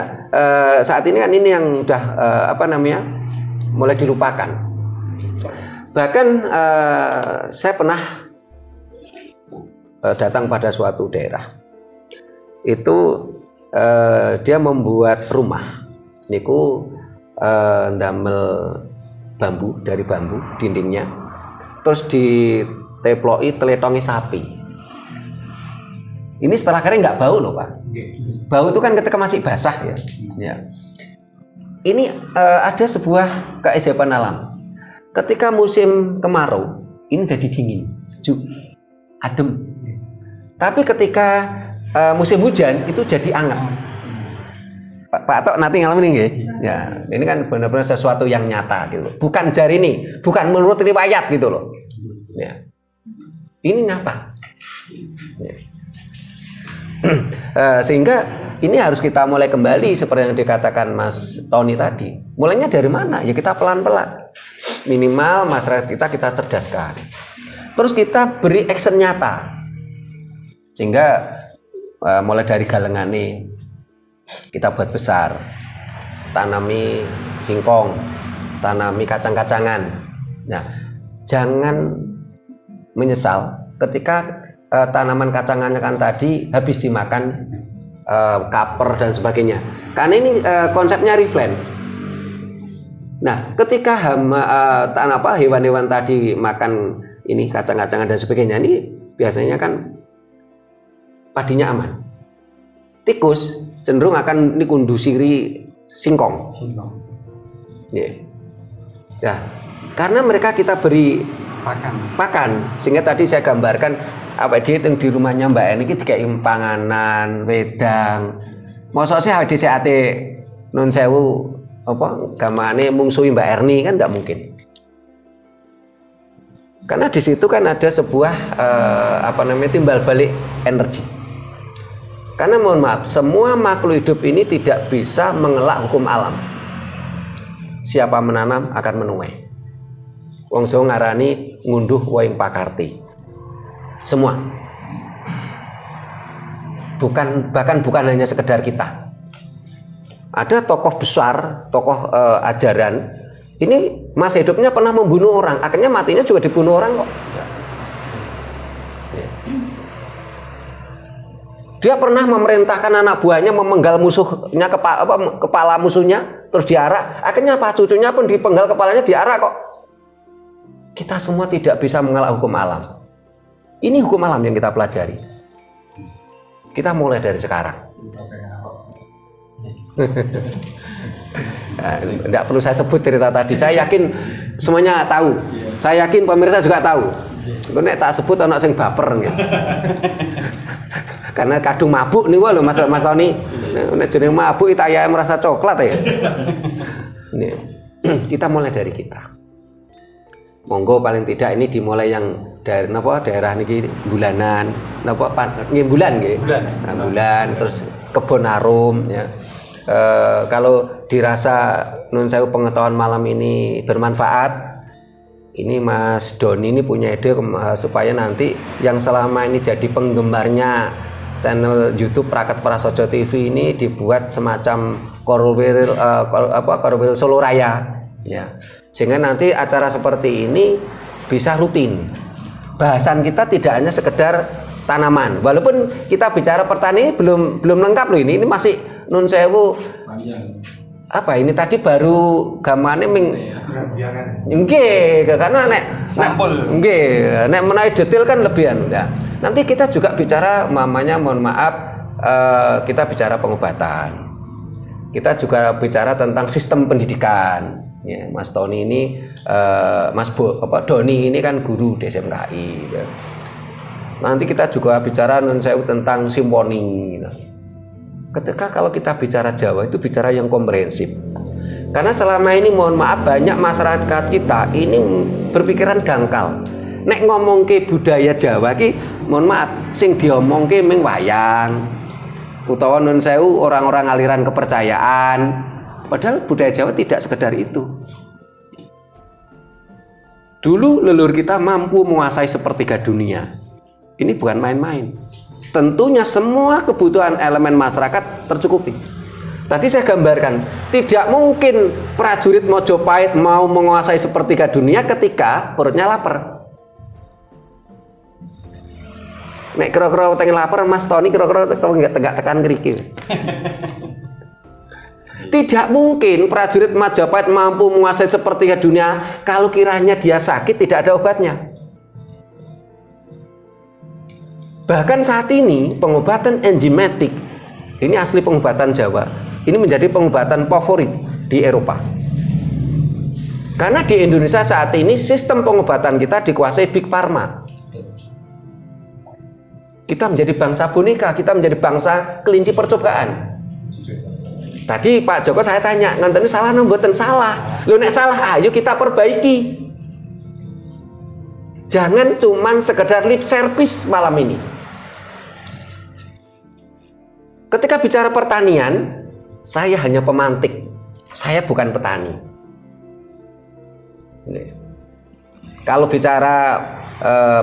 saat ini kan ini yang udah mulai dilupakan. Bahkan saya pernah datang pada suatu daerah. Itu dia membuat rumah. Niku ndamel bambu, dari bambu dindingnya. Terus diteploki teletongi sapi. Ini setelah kering nggak bau loh Pak. Bau itu kan ketika masih basah ya. Ini ada sebuah keajaiban alam. Ketika musim kemarau, ini jadi dingin. sejuk, adem. Tapi ketika musim hujan itu jadi anget. Pak Atok nanti ngalamin nggih? Ya, ini kan benar-benar sesuatu yang nyata gitu. Bukan jari ini, bukan menurut riwayat gitu loh. Ya. Ini nyata. Ya. Sehingga ini harus kita mulai kembali seperti yang dikatakan Mas Tony tadi. Mulainya dari mana? Ya kita pelan-pelan. Minimal masyarakat kita cerdaskan. Terus kita beri action nyata. Sehingga mulai dari galengan nih kita buat besar. Tanami singkong, tanami kacang-kacangan. Nah, jangan menyesal ketika tanaman kacangannya kan tadi habis dimakan kaper dan sebagainya. Karena ini konsepnya reflend. Nah, ketika hewan-hewan tadi makan ini kacang-kacangan dan sebagainya, ini biasanya kan padinya aman. Tikus cenderung akan dikundusiri singkong. Yeah. Ya, karena mereka kita beri pakan. Sehingga tadi saya gambarkan apa dia yang di rumahnya Mbak Eni iki dikei panganan, wedang. Mosok sih hadis ate nun sewu apa gamane mungsuhi Mbak Erni kan enggak mungkin. Karena di situ kan ada sebuah timbal balik energi. Karena mohon maaf, semua makhluk hidup ini tidak bisa mengelak hukum alam. Siapa menanam akan menuai. Wong Jawa ngarani ngunduh waing pakarti. Semua. Bahkan bukan hanya sekedar kita. Ada tokoh besar, tokoh ajaran. Ini masa hidupnya pernah membunuh orang, akhirnya matinya juga dibunuh orang kok. Dia pernah memerintahkan anak buahnya memenggal musuhnya kepala musuhnya, terus diarak. Akhirnya apa? Cucunya pun dipenggal kepalanya, diarak kok. Kita semua tidak bisa mengelak hukum alam. Ini hukum alam yang kita pelajari. Kita mulai dari sekarang. Tidak perlu saya sebut cerita tadi. Saya yakin semuanya tahu. Saya yakin pemirsa juga tahu. Nek tak sebut anak sing baper ya. Karena kadung mabuk nih lho Mas Tony. Nek jeneng mabuk itayahe merasa coklat ya. Nih, kita mulai dari kita. Monggo paling tidak ini dimulai yang dari daerah niki bulanan bulan nggih. Bulan terus kebon arum ya. Kalau dirasa nun sewu pengetahuan malam ini bermanfaat, ini Mas Doni ini punya ide supaya nanti yang selama ini jadi penggemarnya channel YouTube Praket Prasojo TV ini dibuat semacam korwil Solo Raya ya. Sehingga nanti acara seperti ini bisa rutin. Bahasan kita tidak hanya sekedar tanaman. Walaupun kita bicara pertanian belum lengkap loh ini masih nun sewu panjang. Apa ini tadi baru gamane nggih karena nek sampul nggih nek menawi detail kan lebihan ya. Nanti kita juga bicara mohon maaf kita bicara pengobatan. Kita juga bicara tentang sistem pendidikan. Ya, Mas Tony ini Doni ini kan guru di SMKI ya. Nanti kita juga bicara tentang simfoni gitu. Ketika kalau kita bicara Jawa itu bicara yang komprehensif. Karena selama ini mohon maaf banyak masyarakat kita ini berpikiran dangkal. Nek ngomong ke budaya Jawa ki mohon maaf sing diomong ke ming wayang utawa nun sewu orang-orang aliran kepercayaan. Padahal budaya Jawa tidak sekedar itu. Dulu leluhur kita mampu menguasai sepertiga dunia. Ini bukan main-main. Tentunya semua kebutuhan elemen masyarakat tercukupi. Tadi saya gambarkan, tidak mungkin prajurit Mojopahit mau menguasai sepertiga dunia ketika perutnya lapar. Nek kira-kira pengen lapar, Mas Tony kira-kira tegak tekan ngriki. Tidak mungkin prajurit Majapahit mampu menguasai sepertiga dunia kalau kiranya dia sakit tidak ada obatnya. Bahkan saat ini pengobatan enzimatik, ini asli pengobatan Jawa, ini menjadi pengobatan favorit di Eropa. Karena di Indonesia saat ini sistem pengobatan kita dikuasai Big Pharma. Kita menjadi bangsa boneka, kita menjadi bangsa kelinci percobaan. Tadi Pak Joko saya tanya, nganteni salah mboten salah. Lho nek salah ayo kita perbaiki. Jangan cuman sekedar lip service malam ini. Ketika bicara pertanian, saya hanya pemantik. Saya bukan petani. Kalau bicara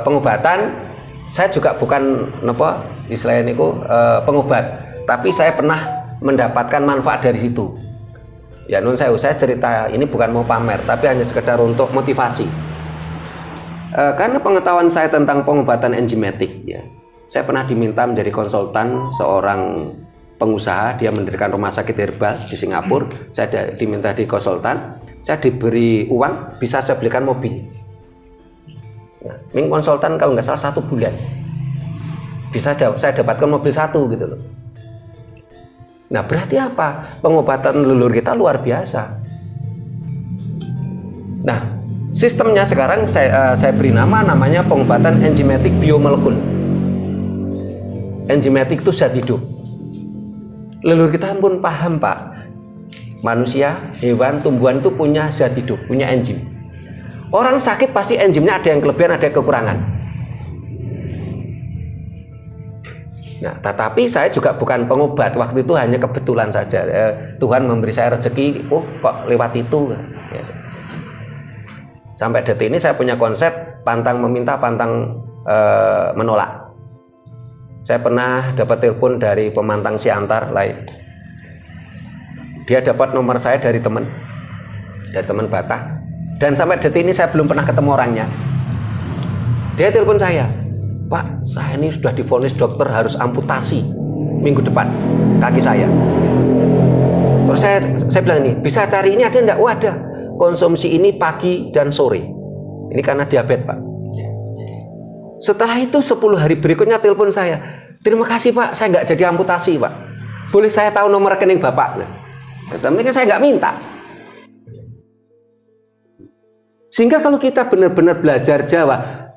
pengobatan, saya juga bukan apa istilahnya niku pengobat, tapi saya pernah mendapatkan manfaat dari situ. Ya nun saya cerita ini bukan mau pamer, tapi hanya sekedar untuk motivasi. Karena pengetahuan saya tentang pengobatan enzimatik, ya, saya pernah diminta menjadi konsultan seorang pengusaha. Dia mendirikan rumah sakit herbal di Singapura. Saya diminta di konsultan, saya diberi uang, bisa saya belikan mobil. Nah, Ming konsultan kalau nggak salah 1 bulan, bisa saya dapatkan mobil 1 gitu loh. Nah berarti apa? Pengobatan leluhur kita luar biasa. Nah sistemnya sekarang saya beri namanya pengobatan enzimatik biomolekul. Enzimatik itu zat hidup. Leluhur kita pun paham Pak, manusia, hewan, tumbuhan itu punya zat hidup, punya enzim. Orang sakit pasti enzimnya ada yang kelebihan, ada yang kekurangan. Nah, tetapi saya juga bukan pengobat. Waktu itu hanya kebetulan saja. Tuhan memberi saya rezeki, kok lewat itu. Sampai detik ini saya punya konsep pantang meminta, pantang menolak. Saya pernah dapat telepon dari pemantang Siantar lain. Dia dapat nomor saya dari teman Batak. Dan sampai detik ini saya belum pernah ketemu orangnya. Dia telepon saya, Pak, saya ini sudah divonis dokter harus amputasi minggu depan kaki saya. Terus saya bilang ini, bisa cari ini ada enggak? Oh ada. Konsumsi ini pagi dan sore. Ini karena diabetes Pak. Setelah itu 10 hari berikutnya telepon saya, terima kasih Pak, saya nggak jadi amputasi Pak. Boleh saya tahu nomor rekening Bapak? Nah, sebenarnya saya nggak minta. Sehingga kalau kita benar-benar belajar Jawa,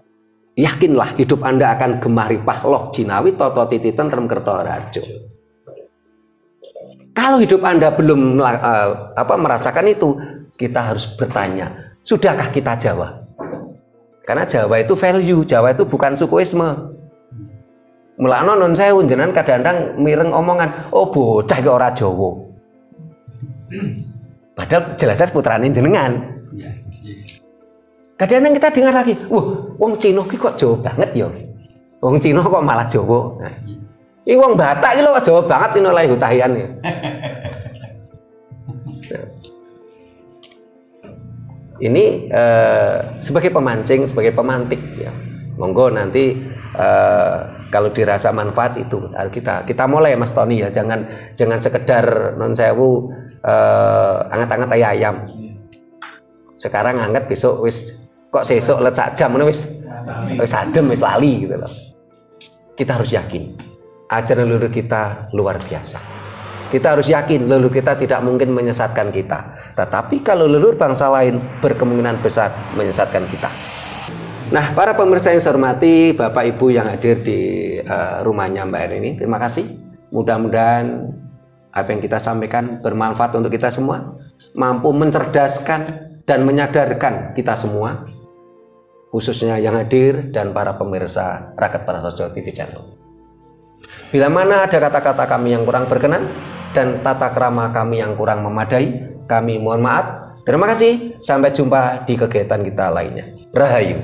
yakinlah hidup Anda akan gemaripah loh jinawi toto titi tentrem kertorajo. Kalau hidup Anda belum merasakan itu, kita harus bertanya, sudahkah kita Jawa? Karena Jawa itu value, Jawa itu bukan sukuisme. Mulane non sewu jenengan kadang-kadang mireng omongan, oh bocah iki ora Jawa. Padahal jelas-jelas putrane jenengan. Kadang-kadang kita dengar lagi, wong Cina ki kok Jawa banget ya. Wong Cina kok malah Jawa. Nah, ini wong Batak ki lho kok Jawa banget ini oleh hutahian ya. Ini sebagai pemancing, sebagai pemantik ya. Monggo nanti kalau dirasa manfaat itu kita mulai Mas Tony ya, jangan sekedar non sewu anget-anget ayam. Sekarang anget besok wis kok sesuk let sak jam wis adem wis lali gitu loh. Kita harus yakin ajaran leluhur kita luar biasa. Kita harus yakin leluhur kita tidak mungkin menyesatkan kita. Tetapi kalau leluhur bangsa lain berkemungkinan besar menyesatkan kita. Nah, para pemirsa yang saya hormati, Bapak Ibu yang hadir di rumahnya Mbak Erin ini, terima kasih. Mudah-mudahan apa yang kita sampaikan bermanfaat untuk kita semua, mampu mencerdaskan dan menyadarkan kita semua, khususnya yang hadir dan para pemirsa Raket Prasaja TV Channel. Bila mana ada kata-kata kami yang kurang berkenan dan tata krama kami yang kurang memadai, kami mohon maaf. Terima kasih, sampai jumpa di kegiatan kita lainnya. Rahayu.